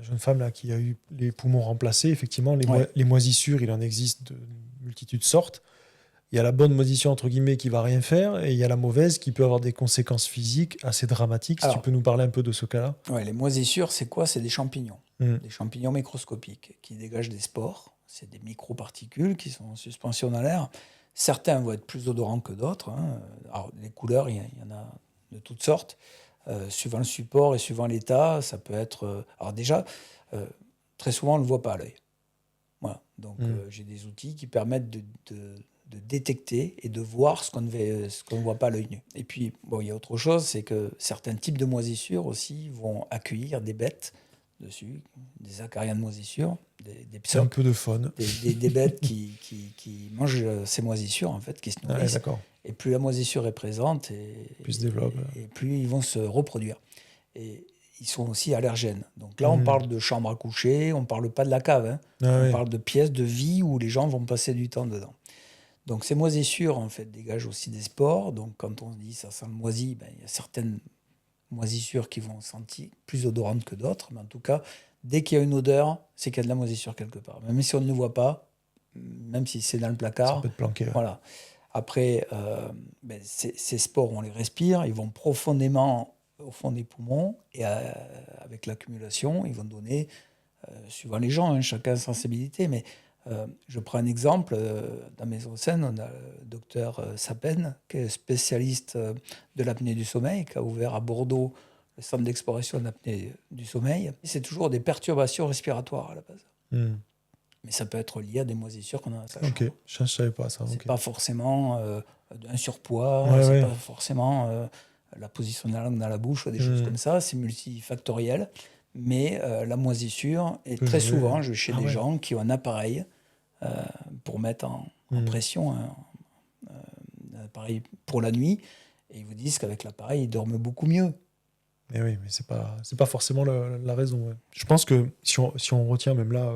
jeune femme là, qui a eu les poumons remplacés. Effectivement, Ouais. les moisissures, il en existe de multitudes de sortes. Il y a la bonne moisissure, entre guillemets, qui va rien faire, et il y a la mauvaise qui peut avoir des conséquences physiques assez dramatiques. Si tu peux nous parler un peu de ce cas-là. Ouais, les moisissures, c'est quoi? C'est des champignons. Des champignons microscopiques qui dégagent des spores. C'est des microparticules qui sont en suspension dans l'air. Certains vont être plus odorants que d'autres. Hein. Alors, les couleurs, il y en a de toutes sortes. Suivant le support et suivant l'état, ça peut être... alors déjà, très souvent, on ne le voit pas à l'œil. Voilà. Donc, j'ai des outils qui permettent de détecter et de voir ce qu'on ne voit pas à l'œil nu. Et puis, bon, il y a autre chose, c'est que certains types de moisissures aussi vont accueillir des bêtes dessus, des acariens de moisissure, des C'est un peu de faune. Des bêtes qui mangent ces moisissures, en fait, qui se nourrissent. D'accord. Et plus la moisissure est présente, plus se développe. Et plus ils vont se reproduire. Et ils sont aussi allergènes. Donc là, on parle de chambre à coucher, on ne parle pas de la cave. Hein. On parle de pièces de vie où les gens vont passer du temps dedans. Donc ces moisissures, en fait, dégagent aussi des spores. Donc quand on dit ça sent le moisi, ben, il y a certaines moisissures qui vont sentir plus odorantes que d'autres. Mais en tout cas, dès qu'il y a une odeur, c'est qu'il y a de la moisissure quelque part. Même si on ne le voit pas, même si c'est dans le placard. Ça peut être planqué. Voilà. Après, ces spores, on les respire, ils vont profondément au fond des poumons et avec l'accumulation, ils vont donner, suivant les gens, hein, chacun a sa sensibilité, mais je prends un exemple, dans Maison Seine, on a le docteur Sapen, qui est spécialiste de l'apnée du sommeil, qui a ouvert à Bordeaux le centre d'exploration de l'apnée du sommeil. C'est toujours des perturbations respiratoires à la base. Mais ça peut être lié à des moisissures qu'on a dans sa chambre. Ok, je ne savais pas ça. C'est pas forcément un surpoids, c'est pas forcément la position de la langue dans la bouche ou des choses comme ça, c'est multifactoriel. Mais la moisissure, et très souvent, je vais chez des gens qui ont un appareil pour mettre en pression, un appareil pour la nuit, et ils vous disent qu'avec l'appareil, ils dorment beaucoup mieux. Mais oui, mais c'est pas forcément la raison. Ouais. Je pense que si on retient même là...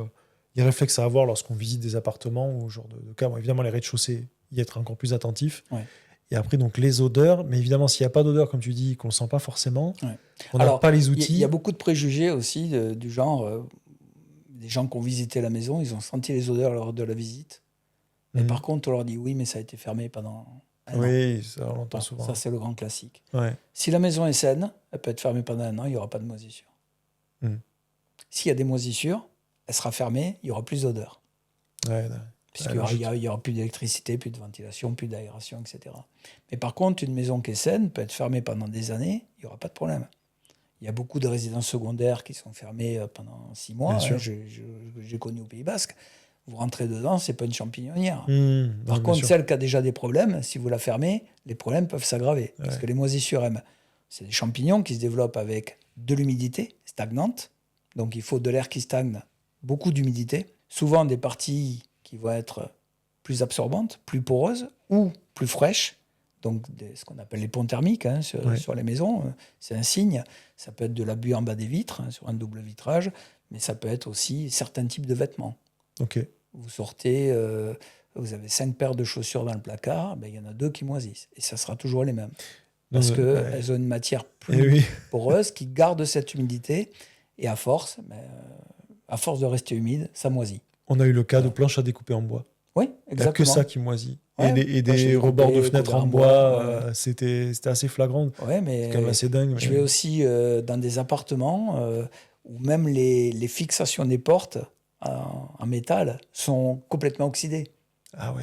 les réflexes à avoir lorsqu'on visite des appartements ou ce genre de cas. Bon, évidemment, les rez-de-chaussée, y être encore plus attentif. Ouais. Et après, donc, les odeurs. Mais évidemment, s'il n'y a pas d'odeur, comme tu dis, qu'on ne sent pas forcément, on n'a pas les outils. Il y a beaucoup de préjugés aussi du genre... des gens qui ont visité la maison, ils ont senti les odeurs lors de la visite. Mais par contre, on leur dit oui, mais ça a été fermé pendant un an. Oui, ça, on l'entend souvent. Ça, c'est le grand classique. Ouais. Si la maison est saine, elle peut être fermée pendant un an, il n'y aura pas de moisissure. S'il y a des moisissures, elle sera fermée, il y aura plus d'odeur. Puisqu'il n'y aura plus d'électricité, plus de ventilation, plus d'aération, etc. Mais par contre, une maison qui est saine peut être fermée pendant des années, il n'y aura pas de problème. Il y a beaucoup de résidences secondaires qui sont fermées pendant 6 mois. Hein, j'ai connu au Pays Basque. Vous rentrez dedans, ce n'est pas une champignonnière. Par contre, celle qui a déjà des problèmes, si vous la fermez, les problèmes peuvent s'aggraver. Parce que les moisissures, c'est des champignons qui se développent avec de l'humidité stagnante. Donc il faut de l'air qui stagne, beaucoup d'humidité. Souvent des parties qui vont être plus absorbantes, plus poreuses ou plus fraîches. Donc ce qu'on appelle les ponts thermiques sur les maisons, c'est un signe. Ça peut être de la buée en bas des vitres, sur un double vitrage, mais ça peut être aussi certains types de vêtements. Ok. Vous sortez, vous avez 5 paires de chaussures dans le placard, il y en a 2 qui moisissent. Et ça sera toujours les mêmes. Parce qu'elles ont une matière plus poreuse qui garde cette humidité. Et à force de rester humide, ça moisit. On a eu le cas de planches à découper en bois. Oui, exactement. Il n'y a que ça qui moisit. Ouais. Et des rebords de fenêtres en bois, c'était assez flagrant. Ouais, mais c'est quand même assez dingue. Je vais aussi dans des appartements où même les fixations des portes en métal sont complètement oxydées. Ah ouais.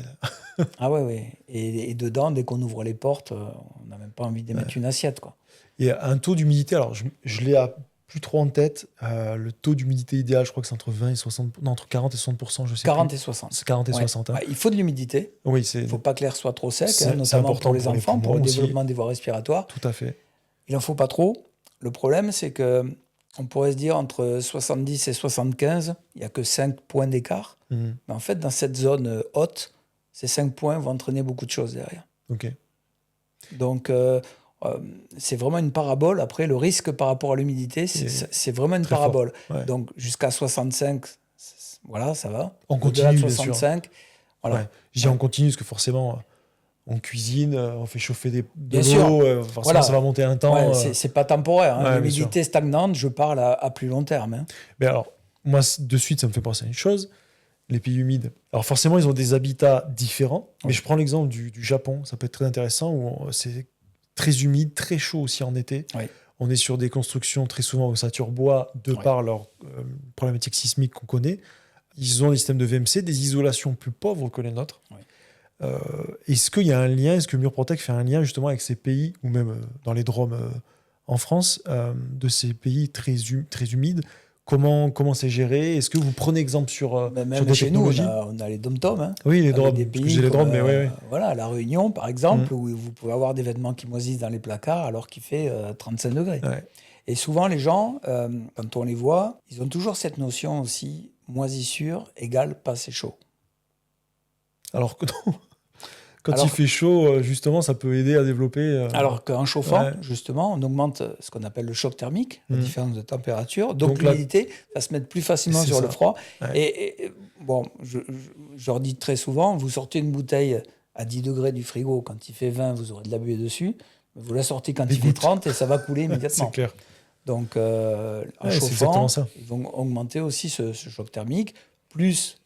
Ah ouais. Et dedans, dès qu'on ouvre les portes, on n'a même pas envie de mettre une assiette, quoi. Et un taux d'humidité, alors je l'ai plus trop en tête. Le taux d'humidité idéal, je crois que c'est entre 20 et 60, non, entre 40 et 60%, je sais 40 plus. et 60. C'est 40 et 60. Hein. Il faut de l'humidité. Oui, il ne faut pas que l'air soit trop sec, c'est notamment important pour les enfants, pour le développement des voies respiratoires. Tout à fait. Il n'en faut pas trop. Le problème, c'est qu'on pourrait se dire entre 70 et 75, il n'y a que 5 points d'écart. Mais en fait, dans cette zone haute, ces 5 points vont entraîner beaucoup de choses derrière. Ok. Donc, c'est vraiment une parabole. Après, le risque par rapport à l'humidité, c'est vraiment une parabole. Ouais. Donc, jusqu'à 65, voilà, ça va. On continue, au-delà de 65, voilà. Ouais. Je dis on continue parce que forcément, on cuisine, on fait chauffer de Bien l'eau, sûr. forcément ça va monter un temps. Ouais, c'est pas temporaire. L'humidité stagnante, je parle à plus long terme. Mais alors, moi, de suite, ça me fait penser à une chose. Les pays humides. Alors forcément, ils ont des habitats différents. Mais je prends l'exemple du Japon. Ça peut être très intéressant, où c'est très humide, très chaud aussi en été. Oui. On est sur des constructions très souvent ossature bois, de par leur problématique sismique qu'on connaît. Ils ont des systèmes de VMC, des isolations plus pauvres que les nôtres. Oui. Est-ce qu'il y a un lien, est-ce que Murprotec fait un lien justement avec ces pays, ou même dans les Drom en France, de ces pays très humides? Comment c'est géré? Est-ce que vous prenez exemple sur même des chez nous, technologies? on a les dom-toms. Oui, les Drom. Des pays J'ai les Drom, mais oui. Voilà, La Réunion, par exemple, où vous pouvez avoir des vêtements qui moisissent dans les placards alors qu'il fait 35 degrés. Ouais. Et souvent, les gens, quand on les voit, ils ont toujours cette notion aussi, moisissure égale pas assez chaud. Alors que non. Quand il fait chaud, justement, ça peut aider à développer... Alors qu'en chauffant, justement, on augmente ce qu'on appelle le choc thermique, la différence de température. Donc l'humidité va se mettre plus facilement sur le froid. Ouais. Et bon, je leur dis très souvent, vous sortez une bouteille à 10 degrés du frigo, quand il fait 20, vous aurez de la buée dessus. Vous la sortez quand il fait 30 et ça va couler immédiatement. C'est clair. Donc en chauffant, ils vont augmenter aussi ce choc thermique, plus...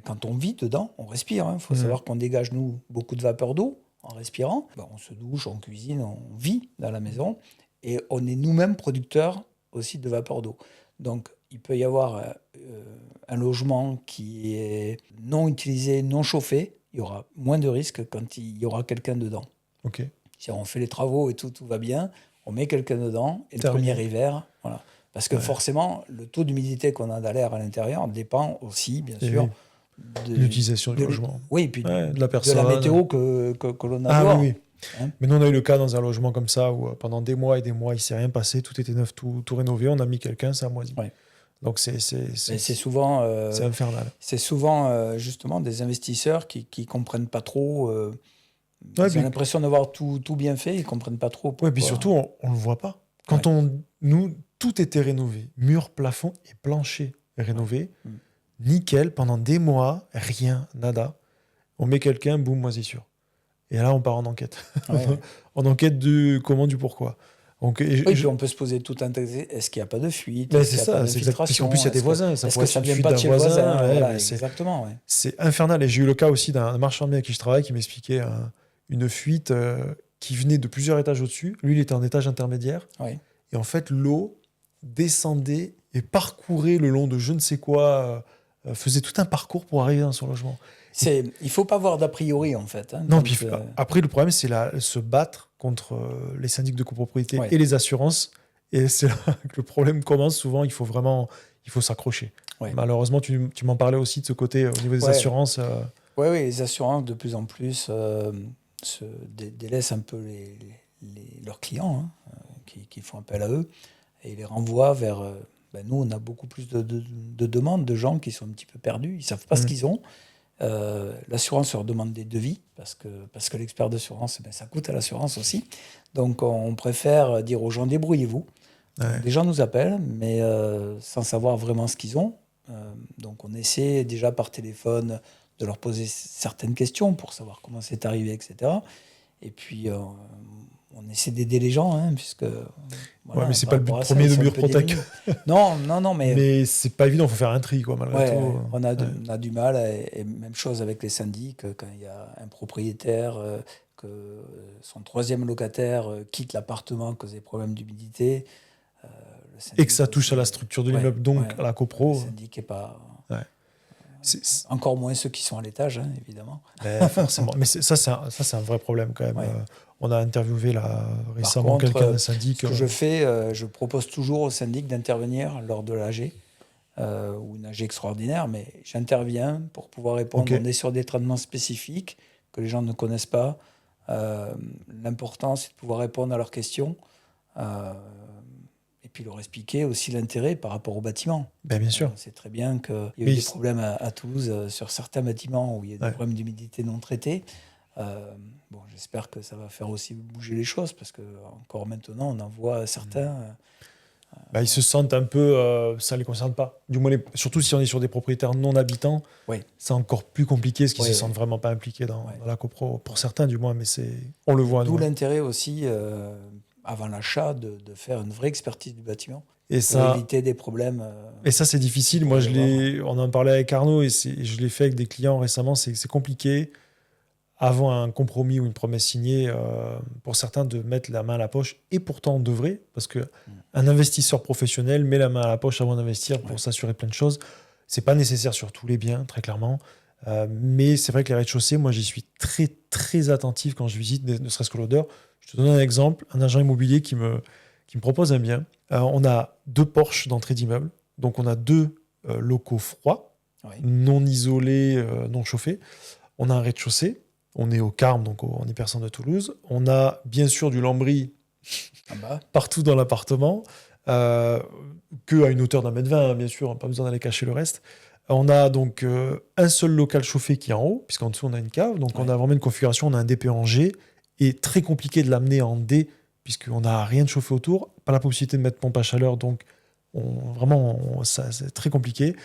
quand on vit dedans, on respire. Il faut savoir qu'on dégage, nous, beaucoup de vapeur d'eau en respirant. On se douche, on cuisine, on vit dans la maison. Et on est nous-mêmes producteurs aussi de vapeur d'eau. Donc, il peut y avoir un logement qui est non utilisé, non chauffé. Il y aura moins de risques quand il y aura quelqu'un dedans. Ok. Si on fait les travaux et tout va bien, on met quelqu'un dedans. Et le premier hiver, voilà. Parce que forcément, le taux d'humidité qu'on a dans l'air à l'intérieur dépend aussi, bien sûr, de l'utilisation du logement. Oui, puis de la personne. De la météo que l'on a dehors. Oui. Mais nous, on a eu le cas dans un logement comme ça où pendant des mois et des mois, il ne s'est rien passé, tout était neuf, tout rénové. On a mis quelqu'un, ça a moisi. Oui. Donc c'est souvent... c'est infernal. C'est souvent, justement, des investisseurs qui ne comprennent pas trop... ils ont l'impression d'avoir tout bien fait, ils ne comprennent pas trop pourquoi. Oui, puis surtout, on ne le voit pas. Quand nous, tout était rénové. Mur, plafond et plancher rénové. Nickel, pendant des mois, rien, nada. On met quelqu'un, boum, moisissure. Et là, on part en enquête. En enquête du comment, du pourquoi. Donc, puis on peut se poser tout un texte. Est-ce qu'il n'y a pas de fuite? C'est ça, c'est exact. Parce qu'en plus, il y a des voisins. Est-ce que ça ne vient pas de chez le voisin? Exactement. C'est infernal. Et j'ai eu le cas aussi d'un marchand de biens avec qui je travaille qui m'expliquait une fuite qui venait de plusieurs étages au-dessus. Lui, il était en étage intermédiaire. Oui. Et en fait, l'eau descendait et parcourait le long de je ne sais quoi, faisait tout un parcours pour arriver dans son logement. Il ne faut pas voir d'a priori, en fait. Non, puis après, le problème, c'est se battre contre les syndics de copropriété et les assurances. Et c'est là que le problème commence. Souvent, il faut s'accrocher. Malheureusement, tu m'en parlais aussi de ce côté au niveau des assurances. Oui, les assurances, de plus en plus, délaissent un peu leurs clients, qui font appel à eux et ils les renvoient vers... nous, on a beaucoup plus de demandes de gens qui sont un petit peu perdus, ils ne savent pas ce qu'ils ont. L'assurance leur demande des devis parce que l'expert d'assurance, ça coûte à l'assurance aussi. Donc, on préfère dire aux gens, débrouillez-vous. Ouais. Les gens nous appellent, mais sans savoir vraiment ce qu'ils ont. Donc, on essaie déjà par téléphone de leur poser certaines questions pour savoir comment c'est arrivé, etc. Et puis, on essaie d'aider les gens, puisque... Voilà, mais c'est pas le but premier de Murprotec. Non, mais... Mais c'est pas évident, il faut faire un tri, quoi, malgré tout. On a du mal, et même chose avec les syndics, quand il y a un propriétaire, que son troisième locataire quitte l'appartement à cause des problèmes d'humidité... et que ça touche à la structure de l'immeuble, donc à la copro. Le syndic n'est pas... Encore moins ceux qui sont à l'étage, évidemment. Forcément. Mais ça, c'est un vrai problème quand même. Ouais. On a interviewé là, récemment quelqu'un d'un syndic. Ce que je fais, je propose toujours au syndic d'intervenir lors de l'AG, ou une AG extraordinaire, mais j'interviens pour pouvoir répondre. Okay. On est sur des traitements spécifiques que les gens ne connaissent pas. L'important, c'est de pouvoir répondre à leurs questions. Et puis leur expliquer aussi l'intérêt par rapport au bâtiment. Bien sûr. C'est très bien qu'il y a eu des problèmes à Toulouse sur certains bâtiments où il y a des problèmes d'humidité non traités. J'espère que ça va faire aussi bouger les choses parce que encore maintenant, on en voit certains... ils se sentent un peu... ça ne les concerne pas. Du moins, surtout si on est sur des propriétaires non habitants, c'est encore plus compliqué parce qu'ils ne se sentent vraiment pas impliqués dans la copro. Pour certains, du moins, mais on le voit. D'où l'intérêt aussi... avant l'achat, de faire une vraie expertise du bâtiment pour éviter des problèmes. Et ça, c'est difficile. Moi, on en parlait avec Arnaud et je l'ai fait avec des clients récemment. C'est compliqué, avant un compromis ou une promesse signée, pour certains, de mettre la main à la poche. Et pourtant, on devrait, parce qu'un investisseur professionnel met la main à la poche avant d'investir pour s'assurer plein de choses. Ce n'est pas nécessaire sur tous les biens, très clairement. Mais c'est vrai que les rez-de-chaussée, moi, j'y suis très, très attentif quand je visite, ne serait-ce que l'odeur. Je te donne un exemple, un agent immobilier qui me propose un bien. On a 2 porches d'entrée d'immeuble, donc on a 2 locaux froids, non isolés, non chauffés. On a un rez-de-chaussée, on est au Carme, donc en Hypercentre de Toulouse. On a bien sûr du lambris partout dans l'appartement, qu'à une hauteur d'1,20 m, bien sûr, pas besoin d'aller cacher le reste. On a donc un seul local chauffé qui est en haut, puisqu'en dessous on a une cave, donc on a vraiment une configuration, on a un DP en G, et très compliqué de l'amener en D, puisqu'on n'a rien de chauffé autour, pas la possibilité de mettre pompe à chaleur, donc ça, c'est très compliqué,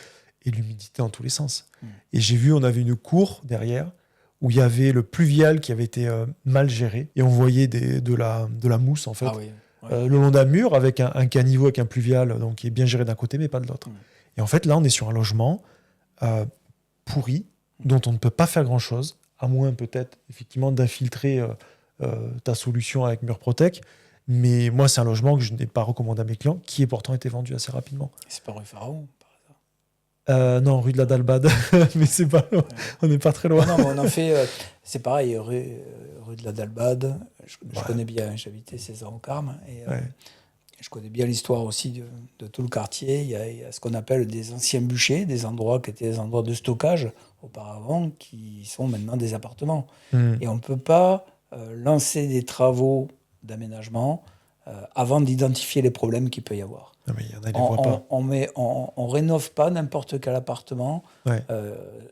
et l'humidité en tous les sens. Et j'ai vu, on avait une cour derrière, où il y avait le pluvial qui avait été mal géré, et on voyait de la mousse, en fait, le long d'un mur, avec un caniveau, avec un pluvial, donc qui est bien géré d'un côté, mais pas de l'autre. Et en fait, là, on est sur un logement pourri, dont on ne peut pas faire grand-chose, à moins peut-être, effectivement, d'infiltrer... ta solution avec Murprotec, mais moi c'est un logement que je n'ai pas recommandé à mes clients, qui est pourtant été vendu assez rapidement. C'est pas rue Pharaon par hasard? Non, rue de la Dalbade, mais c'est pas loin. On n'est pas très loin. Non, on en fait, c'est pareil, rue de la Dalbade, je connais bien, j'habitais 16 ans au Carme, et je connais bien l'histoire aussi de tout le quartier. Il y a ce qu'on appelle des anciens bûchers, des endroits qui étaient des endroits de stockage auparavant, qui sont maintenant des appartements. Et on ne peut pas lancer des travaux d'aménagement avant d'identifier les problèmes qu'il peut y avoir. Non, mais il y en a, ils les voient pas. On rénove pas n'importe quel appartement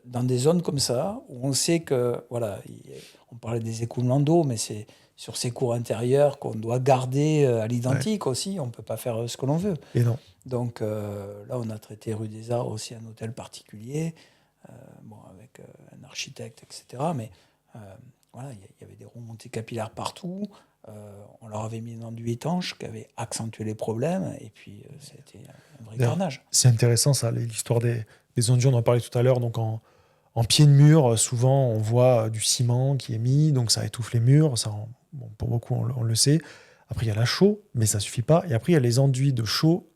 dans des zones comme ça, où on sait que, on parlait des écoulements d'eau, mais c'est sur ces cours intérieures qu'on doit garder à l'identique aussi. On ne peut pas faire ce que l'on veut. Et non. Donc là, on a traité rue des Arts aussi un hôtel particulier, avec un architecte, etc. Mais il y avait des remontées capillaires partout. On leur avait mis un enduit étanche qui avait accentué les problèmes. Et puis, ça a été un vrai carnage. C'est intéressant, ça, l'histoire des enduits. On en parlait tout à l'heure. Donc, en pied de mur, souvent, on voit du ciment qui est mis. Donc, ça étouffe les murs. Ça, pour beaucoup, on le sait. Après, il y a la chaux, mais ça ne suffit pas. Et après, il y a les enduits de chaux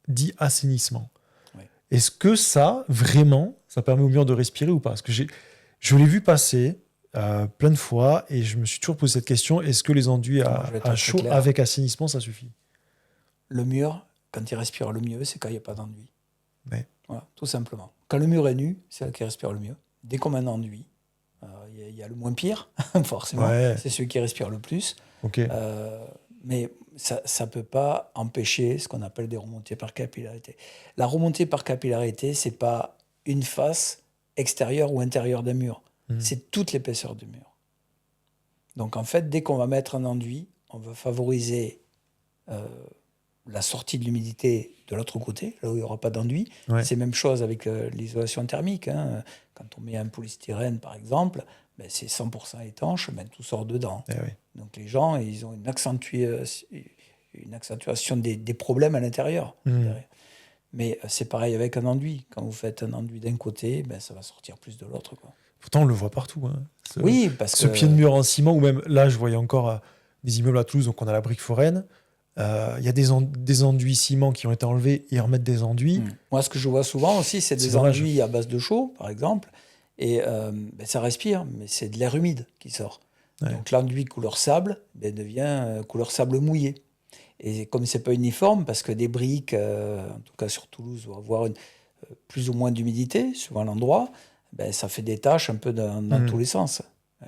dits assainissement. Est-ce que ça, vraiment, ça permet au mur de respirer ou pas? Parce que je l'ai vu passer plein de fois et je me suis toujours posé cette question, est-ce que les enduits à chaud avec assainissement, ça suffit? Le mur, quand il respire le mieux, c'est quand il n'y a pas d'enduit. Voilà, tout simplement. Quand le mur est nu, c'est là qu'il respire le mieux. Dès qu'on met un enduit, il y a le moins pire, forcément. C'est celui qui respire le plus. Okay. Mais ça peut pas empêcher ce qu'on appelle des remontées par capillarité. La remontée par capillarité, c'est pas une face extérieure ou intérieure d'un mur. C'est toute l'épaisseur du mur. Donc en fait, dès qu'on va mettre un enduit, on va favoriser la sortie de l'humidité de l'autre côté, là où il n'y aura pas d'enduit. Ouais. C'est la même chose avec l'isolation thermique. Hein. Quand on met un polystyrène, par exemple, c'est 100% étanche, tout sort dedans. Eh oui. Donc les gens, ils ont une accentuation des problèmes à l'intérieur. Mais c'est pareil avec un enduit. Quand vous faites un enduit d'un côté, ça va sortir plus de l'autre, quoi. Pourtant, on le voit partout. Hein. Oui, parce ce que... pied de mur en ciment, ou même là, je voyais encore des immeubles à Toulouse, donc on a la brique foraine. Il y a des enduits ciment qui ont été enlevés et ils remettent des enduits. Moi, ce que je vois souvent aussi, c'est des enduits à base de chaux, par exemple. Et ça respire, mais c'est de l'air humide qui sort. Ouais. Donc l'enduit couleur sable devient couleur sable mouillé. Et comme c'est pas uniforme, parce que des briques, en tout cas sur Toulouse, vont avoir plus ou moins d'humidité, suivant l'endroit, ça fait des taches un peu dans tous les sens,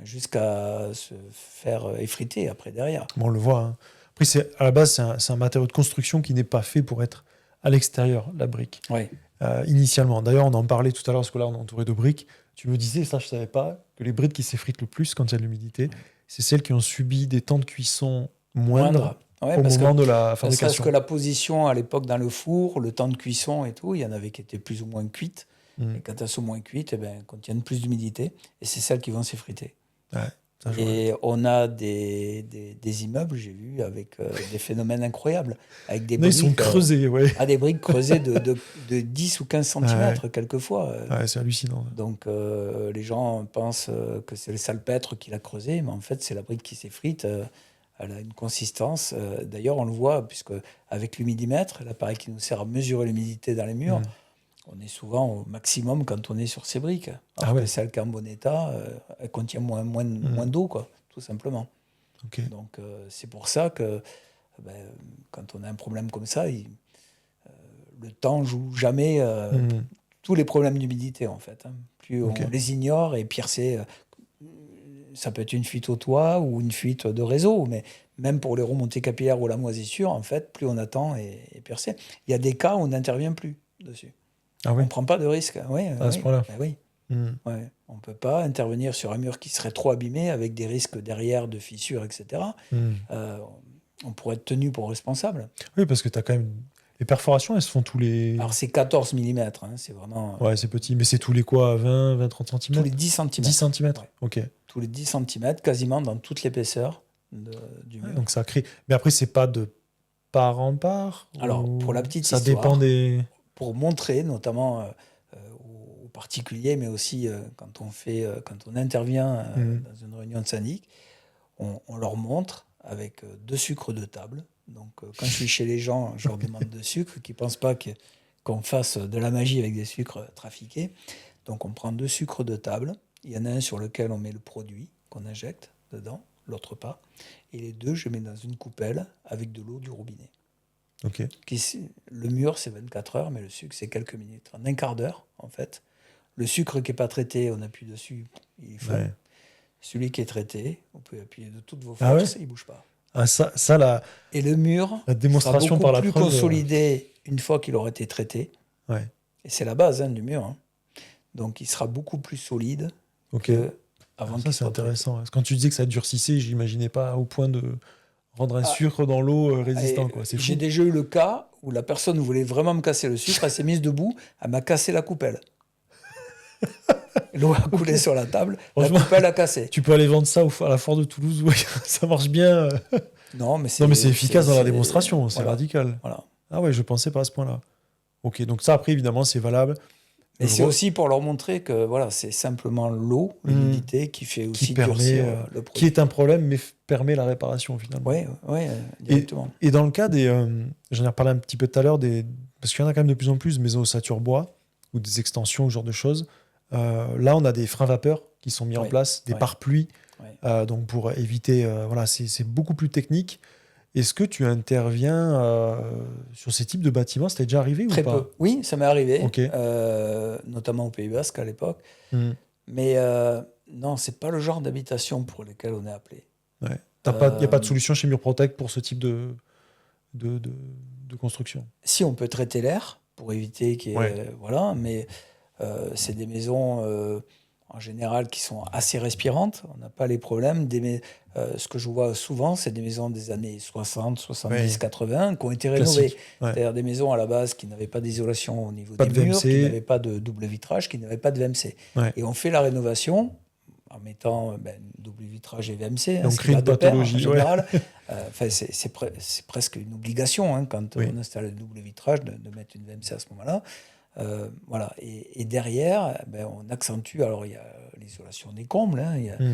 jusqu'à se faire effriter après derrière. Bon, on le voit. Hein. Après, à la base, c'est un matériau de construction qui n'est pas fait pour être à l'extérieur, la brique. Oui. Initialement. D'ailleurs, on en parlait tout à l'heure, parce que là, on est entouré de briques. Tu me disais, ça, je ne savais pas, que les briques qui s'effritent le plus quand il y a de l'humidité, c'est celles qui ont subi des temps de cuisson moindres. Ouais, au moment de la fabrication. Parce que la position à l'époque dans le four, le temps de cuisson et tout, il y en avait qui étaient plus ou moins cuites. Et quand elles sont moins cuites, contiennent plus d'humidité. Et c'est celles qui vont s'effriter. Ouais, et on a des immeubles, j'ai vu, avec des phénomènes incroyables. Avec des briques, ils sont creusés, ouais. Des briques creusées de 10 ou 15 cm quelquefois. Ouais, c'est hallucinant. Donc les gens pensent que c'est le salpêtre qui l'a creusé, mais en fait, c'est la brique qui s'effrite. Elle a une consistance. D'ailleurs, on le voit, puisque avec l'humidimètre, l'appareil qui nous sert à mesurer l'humidité dans les murs, on est souvent au maximum quand on est sur ces briques. Alors que celle qui est en bon état, elle contient moins d'eau, quoi, tout simplement. Okay. Donc, c'est pour ça que quand on a un problème comme ça, le temps joue jamais tous les problèmes d'humidité, en fait. Hein. Plus on les ignore, et pire c'est... ça peut être une fuite au toit ou une fuite de réseau, mais même pour les remontées capillaires ou la moisissure, en fait, plus on attend et pire c'est. Il y a des cas où on n'intervient plus dessus. Ah oui. On ne prend pas de risque. Oui, à ce point-là. Oui. Ouais. On ne peut pas intervenir sur un mur qui serait trop abîmé avec des risques derrière de fissures, etc. On pourrait être tenu pour responsable. Oui, parce que tu as quand même... Les perforations, elles se font tous les... Alors, c'est 14 mm, hein, c'est vraiment... Ouais, c'est petit, mais c'est tous les quoi, 20, 30 cm? Tous les 10 cm. 10 cm, ouais. Ok. Tous les 10 cm, quasiment dans toute l'épaisseur du mur. Donc ça crée... Mais après, c'est pas de part en part? Alors, pour la petite histoire, ça dépend des... Pour montrer, notamment aux particuliers, mais aussi quand on intervient dans une réunion de syndic, on leur montre avec 2 sucres de table. Donc, quand je suis chez les gens, je leur demande 2 sucres, qui ne pensent pas qu'on fasse de la magie avec des sucres trafiqués. Donc, on prend 2 sucres de table. Il y en a un sur lequel on met le produit qu'on injecte dedans, l'autre pas. Et les 2, je mets dans une coupelle avec de l'eau du robinet. Okay. Le mur, c'est 24 heures, mais le sucre, c'est quelques minutes. En un quart d'heure, en fait. Le sucre qui n'est pas traité, on appuie dessus, il faut. Ouais. Celui qui est traité, on peut appuyer de toutes vos forces, il ne bouge pas. Ah, ça la... Et le mur la démonstration sera par la plus preuve, consolidé une fois qu'il aura été traité. Ouais. Et c'est la base du mur. Hein. Donc, il sera beaucoup plus solide qu'avant qu'il soit c'est intéressant. Traité. Quand tu disais que ça durcissait, je n'imaginais pas au point de rendre un sucre dans l'eau résistant. Quoi. C'est fou. J'ai déjà eu le cas où la personne voulait vraiment me casser le sucre, elle s'est mise debout, elle m'a cassé la coupelle. L'eau a coulé sur la table, la coupelle a cassé. Tu peux aller vendre ça à la foire de Toulouse, ça marche bien. Non, mais c'est efficace dans la démonstration, c'est radical. Voilà. Ah ouais, je pensais pas à ce point-là. Ok, donc ça après, évidemment, c'est valable. Et c'est aussi pour leur montrer que c'est simplement l'eau, l'humidité, qui fait aussi durcir le produit. Qui est un problème, mais permet la réparation finalement. Oui, directement. Et dans le cas des... j'en ai reparlé un petit peu tout à l'heure, parce qu'il y en a quand même de plus en plus, maisons ossature bois, ou des extensions, ce genre de choses. Là, on a des freins vapeurs qui sont mis en place, des pare-pluis, donc pour éviter... c'est beaucoup plus technique. Est-ce que tu interviens sur ces types de bâtiments? Ça t'est déjà arrivé Très ou pas? peu. Oui, ça m'est arrivé, okay. Notamment au Pays Basque à l'époque. Mais non, c'est pas le genre d'habitation pour lesquelles on est appelé. Ouais. Il n'y a pas de solution chez Murprotec pour ce type de de construction. Si on peut traiter l'air pour éviter qu'il y ait, Ouais. voilà, mais c'est des maisons en général qui sont assez respirantes. On n'a pas les problèmes. Ce que je vois souvent, c'est des maisons des années 60, 70, Ouais. 80 qui ont été rénovées. Classique. Ouais. C'est-à-dire des maisons à la base qui n'avaient pas d'isolation au niveau Pas des de murs, VMC. qui n'avaient pas de double vitrage, qui n'avaient pas de VMC. Ouais. Et on fait la rénovation en mettant double vitrage et VMC. Donc, ce qui crée va une de pair, pathologie, en général. C'est presque une obligation quand Oui. on installe le double vitrage de mettre une VMC à ce moment-là. Voilà. Et derrière, on accentue. Alors, il y a l'isolation des combles.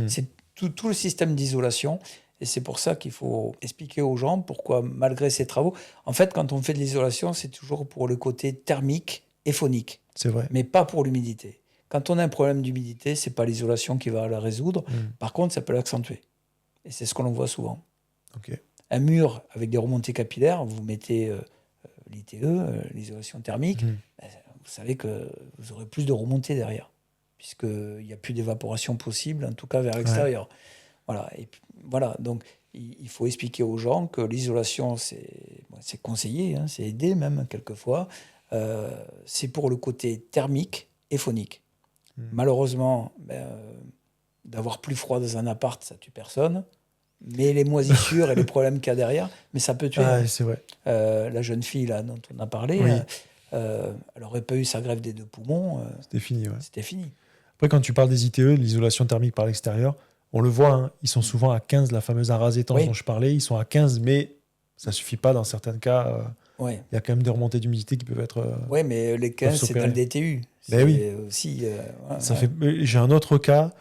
C'est tout le système d'isolation. Et c'est pour ça qu'il faut expliquer aux gens pourquoi, malgré ces travaux, en fait, quand on fait de l'isolation, c'est toujours pour le côté thermique et phonique, C'est vrai. mais pas pour l'humidité. Quand on a un problème d'humidité, c'est pas l'isolation qui va la résoudre. Par contre, ça peut l'accentuer. Et c'est ce que l'on voit souvent. Ok. Un mur avec des remontées capillaires, vous mettez l'ITE, l'isolation thermique, vous savez que vous aurez plus de remontées derrière, puisqu'il n'y a plus d'évaporation possible, en tout cas vers l'extérieur. Voilà. Et puis, voilà. Donc, il faut expliquer aux gens que l'isolation, c'est conseillé, c'est aidé même quelquefois. C'est pour le côté thermique et phonique. Malheureusement, d'avoir plus froid dans un appart, ça tue personne. Mais les moisissures et les problèmes qu'il y a derrière, mais ça peut tuer. C'est vrai. La jeune fille là, dont on a parlé, Oui. elle n'aurait pas eu sa greffe des 2 poumons. C'était fini, ouais. C'était fini. Après, quand tu parles des ITE, l'isolation thermique par l'extérieur, on le voit, ils sont souvent à 15, la fameuse arase-étanche dont je parlais, ils sont à 15, mais ça ne suffit pas dans certains cas. Il y a quand même des remontées d'humidité qui peuvent être... Oui, mais les 15, c'est dans le DTU. Ben oui. Aussi, J'ai un autre cas.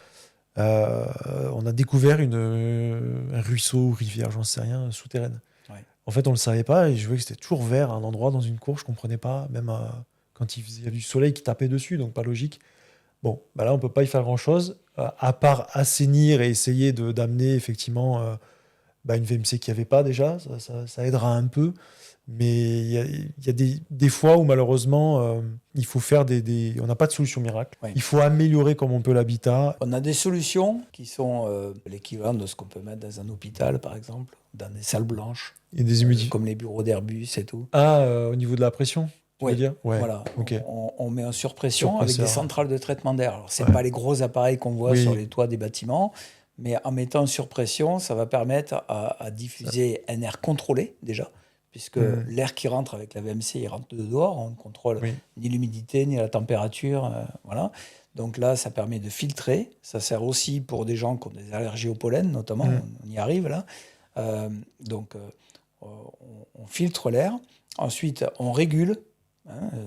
On a découvert un ruisseau, rivière, j'en sais rien, souterraine. Ouais. En fait, on ne le savait pas et je voyais que c'était toujours vert à un endroit dans une cour, je ne comprenais pas, même quand il y avait du soleil qui tapait dessus, donc pas logique. Bon, là, on ne peut pas y faire grand-chose, à part assainir et essayer d'amener effectivement une VMC qu'il n'y avait pas déjà, ça aidera un peu. Mais il y a des fois où malheureusement, il faut faire on n'a pas de solution miracle. Ouais. Il faut améliorer comme on peut l'habitat. On a des solutions qui sont l'équivalent de ce qu'on peut mettre dans un hôpital, par exemple, dans des salles blanches, Et des humidifiants. comme les bureaux d'Airbus et tout. Au niveau de la pression, tu veux dire ? Ouais. Voilà. Okay. On met en surpression avec des centrales de traitement d'air. Alors, ce n'est pas les gros appareils qu'on voit sur les toits des bâtiments, mais en mettant en surpression, ça va permettre à diffuser un air contrôlé, déjà, puisque l'air qui rentre avec la VMC, il rentre de dehors, on ne contrôle ni l'humidité, ni la température. Voilà. Donc là, ça permet de filtrer. Ça sert aussi pour des gens qui ont des allergies au pollen, notamment. On y arrive, là. On filtre l'air. Ensuite, on régule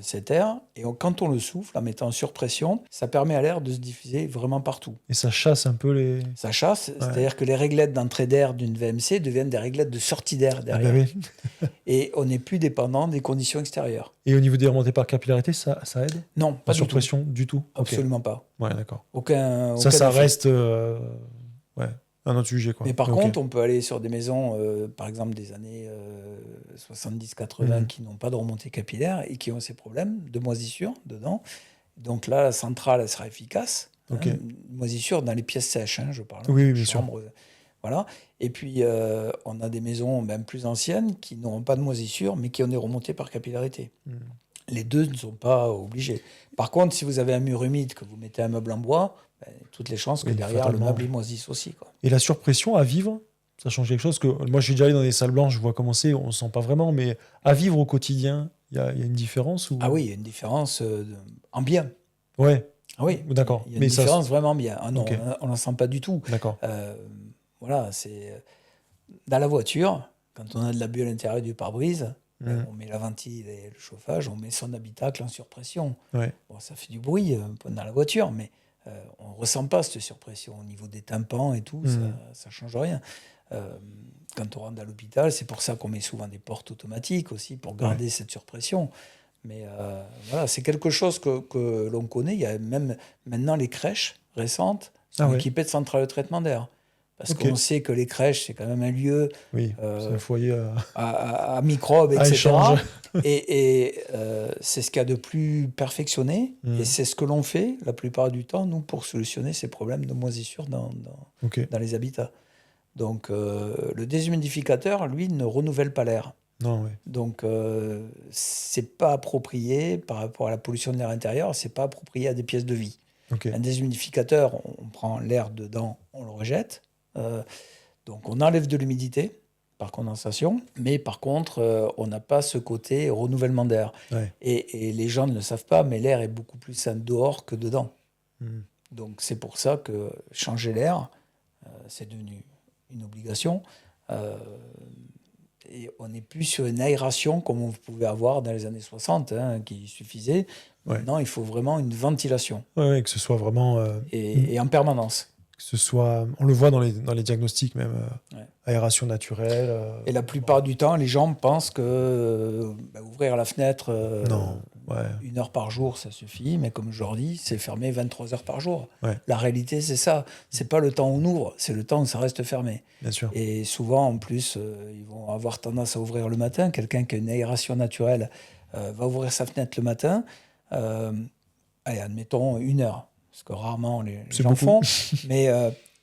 cet air. Et quand on le souffle, en mettant en surpression, ça permet à l'air de se diffuser vraiment partout. Et ça chasse un peu les... Ça chasse, c'est-à-dire que les réglettes d'entrée d'air d'une VMC deviennent des réglettes de sortie d'air derrière. Et on n'est plus dépendant des conditions extérieures. Et au niveau des remontées par capillarité, ça aide ? Non, pas du surpression du tout. Absolument pas. Ouais, d'accord. Aucun ça effet. reste un autre sujet, quoi. Mais par contre, on peut aller sur des maisons, par exemple des années 70-80, qui n'ont pas de remontée capillaire et qui ont ces problèmes de moisissure dedans. Donc là, la centrale, elle sera efficace. Moisissure dans les pièces sèches, je parle. Oui, bien sûr. Voilà. Et puis, on a des maisons même plus anciennes qui n'auront pas de moisissure, mais qui ont des remontées par capillarité. Les deux ne sont pas obligés. Par contre, si vous avez un mur humide, que vous mettez un meuble en bois, toutes les chances que derrière, le meuble moisisse aussi, quoi. Et la surpression à vivre, ça change quelque chose que moi, je suis déjà allé dans des salles blanches, je vois comment c'est, on ne sent pas vraiment, mais à vivre au quotidien, il y a une différence ou... Ah oui, il y a une différence en bien. Ouais. Ah oui, d'accord. Il y a une différence vraiment bien. Ah non, on n'en sent pas du tout. D'accord. Voilà, c'est... Dans la voiture, quand on a de la bulle à l'intérieur du pare-brise, on met la ventile et le chauffage, on met son habitacle en surpression. Ouais. Bon, ça fait du bruit dans la voiture, mais on ne ressent pas cette surpression. Au niveau des tympans et tout, ça ne change rien. Quand on rentre à l'hôpital, c'est pour ça qu'on met souvent des portes automatiques aussi, pour garder cette surpression. Mais voilà, c'est quelque chose que l'on connaît. Il y a même maintenant les crèches récentes sont équipées de centrales de traitement d'air. Parce qu'on sait que les crèches, c'est quand même un lieu c'est un foyer à microbes, etc. Et c'est ce qu'il y a de plus perfectionné. Et c'est ce que l'on fait la plupart du temps, nous, pour solutionner ces problèmes de moisissure dans les habitats. Donc, le déshumidificateur, lui, ne renouvelle pas l'air. Non, oui. Donc, c'est pas approprié par rapport à la pollution de l'air intérieur, c'est pas approprié à des pièces de vie. Ok. Un déshumidificateur, on prend l'air dedans, on le rejette. Donc, on enlève de l'humidité par condensation, mais par contre, on n'a pas ce côté renouvellement d'air. Ouais. Et les gens ne le savent pas, mais l'air est beaucoup plus sain dehors que dedans. Mhm. Donc, c'est pour ça que changer l'air, c'est devenu une obligation. Et on n'est plus sur une aération comme on pouvait avoir dans les années 60, qui suffisait. Ouais. Maintenant, il faut vraiment une ventilation Ouais, que ce soit vraiment. et en permanence. Que ce soit. On le voit dans les diagnostics, même. Ouais. Aération naturelle. Et la plupart du temps, les gens pensent que ouvrir la fenêtre Non. Ouais. 1 heure par jour, ça suffit. Mais comme je leur dis, c'est fermé 23 heures par jour. Ouais. La réalité, c'est ça. C'est pas le temps où on ouvre, c'est le temps où ça reste fermé. Bien sûr. Et souvent, en plus, ils vont avoir tendance à ouvrir le matin. Quelqu'un qui a une aération naturelle va ouvrir sa fenêtre le matin. Allez, admettons 1 heure. Parce que rarement les C'est gens beaucoup. font. Mais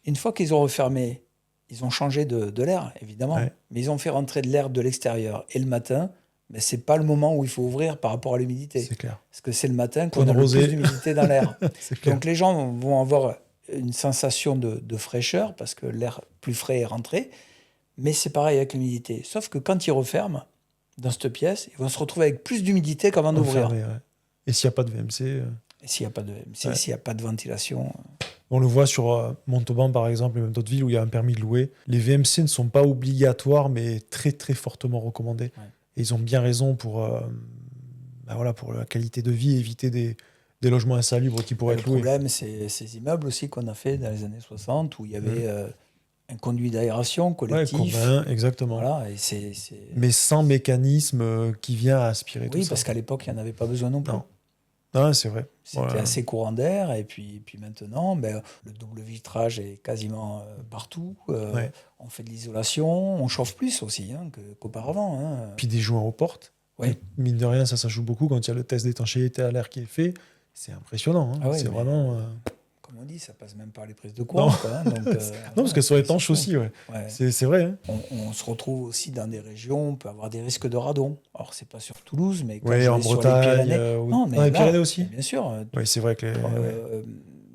une fois qu'ils ont refermé, ils ont changé de l'air, évidemment. Ouais. Mais ils ont fait rentrer de l'air de l'extérieur. Et le matin, c'est pas le moment où il faut ouvrir par rapport à l'humidité. C'est clair. Parce que c'est le matin Pour qu'on a le arroser. plus d'humidité dans l'air. C'est clair. Donc les gens vont avoir une sensation de fraîcheur parce que l'air plus frais est rentré. Mais c'est pareil avec l'humidité. Sauf que quand ils referment dans cette pièce, ils vont se retrouver avec plus d'humidité qu'avant d'ouvrir. Enfermé, ouais. Et s'il n'y a pas de VMC. Et s'il n'y a pas s'il y a pas de ventilation. On le voit sur Montauban, par exemple, et même d'autres villes où il y a un permis de louer. Les VMC ne sont pas obligatoires, mais très, très fortement recommandés. Ouais. Et ils ont bien raison pour la qualité de vie, éviter des logements insalubres qui pourraient Le être loués. problème, c'est ces immeubles aussi qu'on a fait dans les années 60 où il y avait un conduit d'aération Ouais, collectif. commun, exactement. Voilà, et c'est... Mais sans mécanisme qui vient à aspirer tout Oui, ça. parce qu'à l'époque, il n'y en avait pas besoin non plus. Non. Ah, c'est vrai. C'était Ouais. assez courant d'air, et puis maintenant, le double vitrage est quasiment partout. Ouais. On fait de l'isolation, on chauffe plus aussi qu'auparavant. Puis des joints aux portes. Oui. Mine de rien, ça joue beaucoup quand il y a le test d'étanchéité à l'air qui est fait. C'est impressionnant. Hein. Ah oui, c'est mais- vraiment. Comme on dit, ça passe même par les prises de courant. Non. Quoi, hein, donc, Non, parce qu'elles sont étanches aussi. Ouais. Ouais. C'est vrai. Hein. On se retrouve aussi dans des régions, on peut avoir des risques de radon. Alors, c'est pas sur Toulouse, mais quand Ouais, je en vais sur les Bretagne. Pyrénées. Non, mais dans les là, Pyrénées aussi. bien sûr. Oui, c'est vrai que.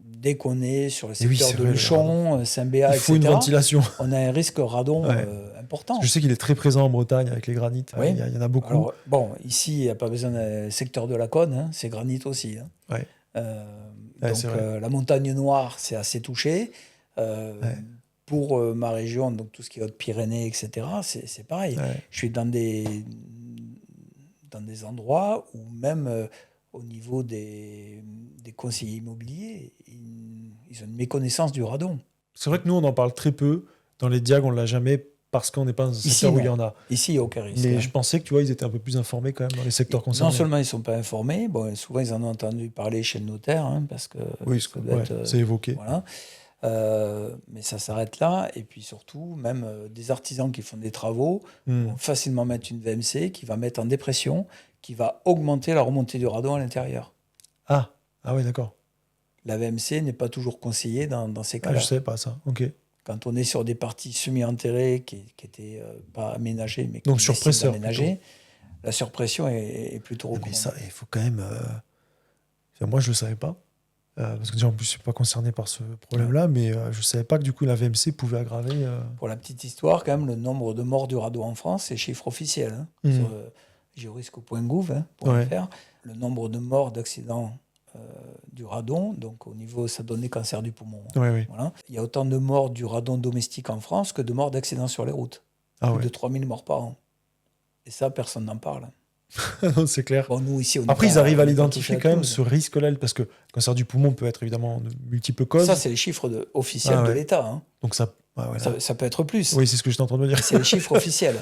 Dès qu'on est sur le Et oui, secteur c'est de vrai, le Luchon, Saint-Béat, Il faut une etc., ventilation. on a un risque radon Ouais. important. Je sais qu'il est très présent en Bretagne avec les granites. Oui. Il y en a beaucoup. Alors, bon, ici, il n'y a pas besoin d'un secteur de la Cône, c'est granit aussi. Ouais. Ouais, Donc, c'est vrai. la montagne noire, c'est assez touché. Ouais. Pour ma région, donc tout ce qui est Hautes-Pyrénées, etc., c'est pareil. Ouais. Je suis dans des endroits où même au niveau des conseillers immobiliers, ils ont une méconnaissance du radon. C'est vrai que nous, on en parle très peu. Dans les diag, on ne l'a jamais parce qu'on n'est pas dans un secteur où il y en a. Ici, il n'y a aucun risque. Mais je pensais que tu vois, ils étaient un peu plus informés quand même dans les secteurs concernés. Non seulement ils ne sont pas informés, bon, souvent ils en ont entendu parler chez le notaire, parce que Oui, ça doit être, c'est évoqué. voilà. Mais ça s'arrête là. Et puis surtout, même des artisans qui font des travaux vont facilement mettre une VMC qui va mettre en dépression, qui va augmenter la remontée du radon à l'intérieur. Ah oui, d'accord. La VMC n'est pas toujours conseillée dans ces Ah, cas-là. je ne savais pas ça. Ok. Quand on est sur des parties semi-enterrées qui n'étaient pas aménagées, mais qui Donc nécessitent surpresseur, d'aménager, la surpression est plutôt Non, recommandée. mais ça, il faut quand même. Enfin, moi, je ne le savais pas. Parce que déjà, en plus, je ne suis pas concerné par ce problème-là, mais je ne savais pas que du coup, la VMC pouvait aggraver. Pour la petite histoire, quand même, le nombre de morts du radon en France, c'est chiffre officiel. Sur géorisque.gouv, Ouais. le nombre de morts d'accidents du radon, donc au niveau, ça donnait cancer du poumon. Oui. Voilà. Il y a autant de morts du radon domestique en France que de morts d'accidents sur les routes. Ah Plus de ouais. 3000 morts par an. Et ça, personne n'en parle. Non, c'est clair. Bon, nous, ici, on Après, n'est ils pas- arrivent à on n'est pas l'identifier touché quand même, tous. ce risque-là, parce que le cancer du poumon peut être évidemment de multiples causes. Ça, c'est les chiffres officiels Ah ouais. de l'État. Donc ça. Ça peut être plus. Oui, c'est ce que j'étais en train de me dire. C'est les chiffres officiels.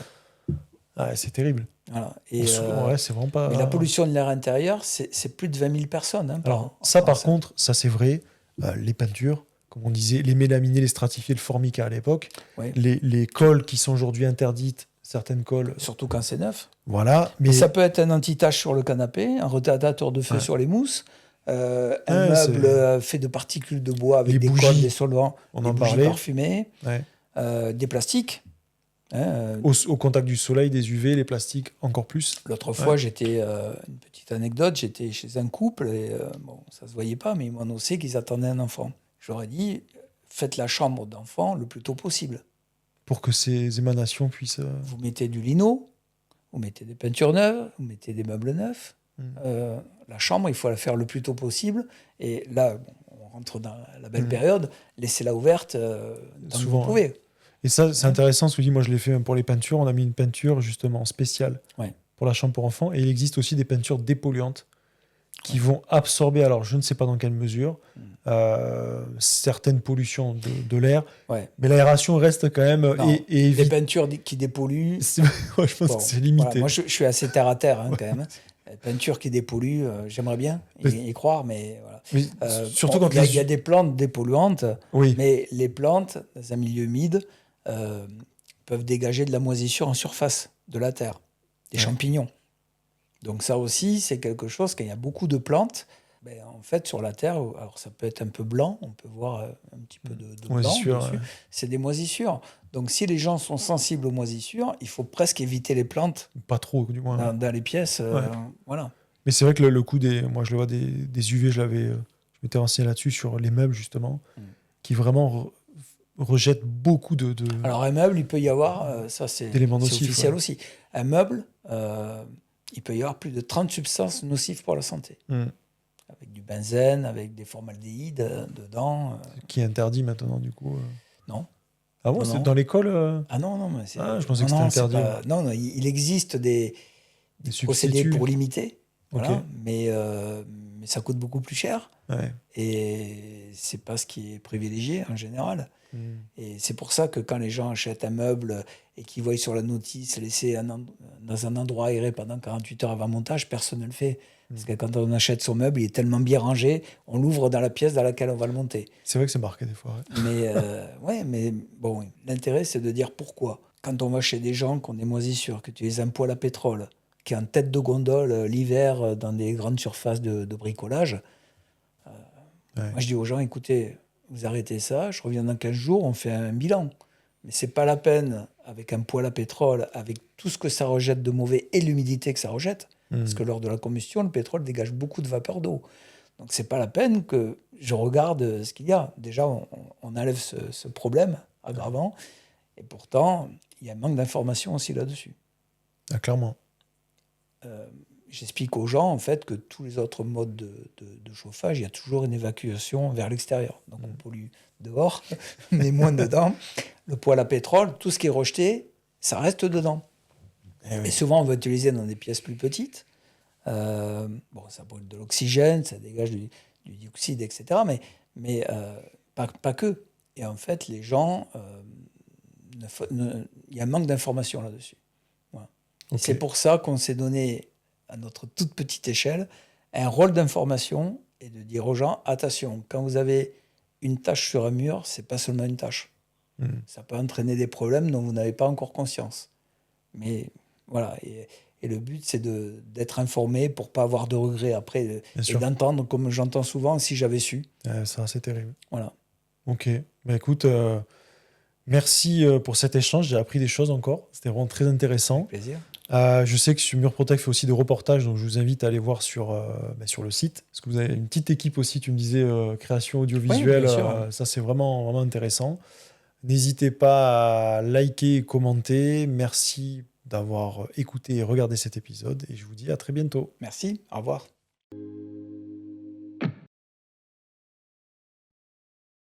Ah, c'est terrible. Voilà. Et, Ouais, c'est vraiment pas. mais la pollution de l'air intérieur, c'est plus de 20 000 personnes. Par an. Alors, ça, par France. contre, ça c'est vrai. Les peintures, comme on disait, les mélaminés, les stratifiés, le formica à l'époque, Oui. les colles qui sont aujourd'hui interdites, certaines colles, Surtout quand c'est neuf. voilà. Mais Mais ça peut être un anti-tache sur le canapé, un retardateur de feu Ouais. sur les mousses, un Ouais, meuble c'est- fait de particules de bois avec Les des bougies, colles, des solvants, on des en bougies parlait. parfumées, Ouais. des plastiques. Hein, Au contact du soleil, des UV, les plastiques, encore plus. l'autre fois, j'étais, une petite anecdote, j'étais chez un couple et bon, ça se voyait pas, mais ils m'ont annoncé qu'ils attendaient un enfant. Je leur ai dit, faites la chambre d'enfant le plus tôt possible. Pour que ces émanations puissent... Vous mettez du lino, vous mettez des peintures neuves, vous mettez des meubles neufs. La chambre, il faut la faire le plus tôt possible. Et là, bon, on rentre dans la belle période, laissez-la ouverte tant que Souvent, vous pouvez. Et ça, c'est intéressant, ce que tu dis. Moi, je l'ai fait pour les peintures. On a mis une peinture, justement, spéciale pour la chambre pour enfants. Et il existe aussi des peintures dépolluantes qui vont absorber, alors je ne sais pas dans quelle mesure, certaines pollutions de l'air. Mais l'aération reste quand même... Les peintures qui dépolluent... Je pense que c'est limité. Voilà, moi, je suis assez terre-à-terre, quand même. Les peintures qui dépolluent, j'aimerais bien y croire, mais voilà. Mais surtout quand il y a des plantes dépolluantes, oui. mais les plantes, dans un milieu humide, peuvent dégager de la moisissure en surface de la terre, des champignons. Donc ça aussi, c'est quelque chose, quand il y a beaucoup de plantes, en fait, sur la terre, alors ça peut être un peu blanc, on peut voir un petit peu de blanc dessus, c'est des moisissures. Donc si les gens sont sensibles aux moisissures, il faut presque éviter les plantes. Pas trop, du moins. Dans les pièces, voilà. Mais c'est vrai que le coup moi je le vois des UV, je m'étais renseigné là-dessus, sur les meubles, justement, qui vraiment rejettent beaucoup de... Alors un meuble, il peut y avoir, ça c'est officiel aussi, un meuble... il peut y avoir plus de 30 substances nocives pour la santé. Avec du benzène, avec des formaldéhydes dedans. Qui est interdit maintenant, du coup Non. Ah bon, c'est dans l'école Ah non, mais c'est... je pensais que c'était interdit. Non, il existe des procédés pour limiter, voilà, mais ça coûte beaucoup plus cher. Et c'est pas ce qui est privilégié, en général. Et c'est pour ça que quand les gens achètent un meuble et qu'ils voient sur la notice laisser dans un endroit aéré pendant 48 heures avant montage, personne ne le fait. Parce que quand on achète son meuble, il est tellement bien rangé, on l'ouvre dans la pièce dans laquelle on va le monter. C'est vrai que c'est marqué des fois. Mais bon, l'intérêt, c'est de dire pourquoi. Quand on va chez des gens qui ont des moisissures, que tu les un poêle à pétrole, qui est en tête de gondole l'hiver dans des grandes surfaces de bricolage, moi je dis aux gens, écoutez, vous arrêtez ça, je reviens dans 15 jours, on fait un bilan. Mais c'est pas la peine, avec un poêle à pétrole, avec tout ce que ça rejette de mauvais et l'humidité que ça rejette, parce que lors de la combustion, le pétrole dégage beaucoup de vapeur d'eau. Donc c'est pas la peine que je regarde ce qu'il y a. Déjà, on enlève ce problème aggravant, et pourtant, il y a un manque d'information aussi là-dessus. Ah, clairement. J'explique aux gens, en fait, que tous les autres modes de chauffage, il y a toujours une évacuation vers l'extérieur. Donc on pollue dehors, mais moins dedans. Le poêle à pétrole, tout ce qui est rejeté, ça reste dedans. Et souvent, on va utiliser dans des pièces plus petites. Ça brûle de l'oxygène, ça dégage du dioxyde, etc. Mais pas que. Et en fait, les gens... il y a un manque d'information là-dessus. Voilà. C'est pour ça qu'on s'est donné, à notre toute petite échelle, un rôle d'information et de dire aux gens, attention, quand vous avez une tache sur un mur, c'est pas seulement une tache. Ça peut entraîner des problèmes dont vous n'avez pas encore conscience. Mais voilà, et le but, c'est d'être informé pour pas avoir de regrets après, et d'entendre, comme j'entends souvent, si j'avais su. Ça, c'est terrible. Voilà. Ok, écoute, merci pour cet échange, j'ai appris des choses encore, c'était vraiment très intéressant. Avec plaisir. Je sais que sur Murprotec fait aussi des reportages, donc je vous invite à aller voir sur le site, parce que vous avez une petite équipe aussi, tu me disais, création audiovisuelle, ça c'est vraiment, vraiment intéressant. N'hésitez pas à liker et commenter, merci d'avoir écouté et regardé cet épisode, et je vous dis à très bientôt. Merci, au revoir.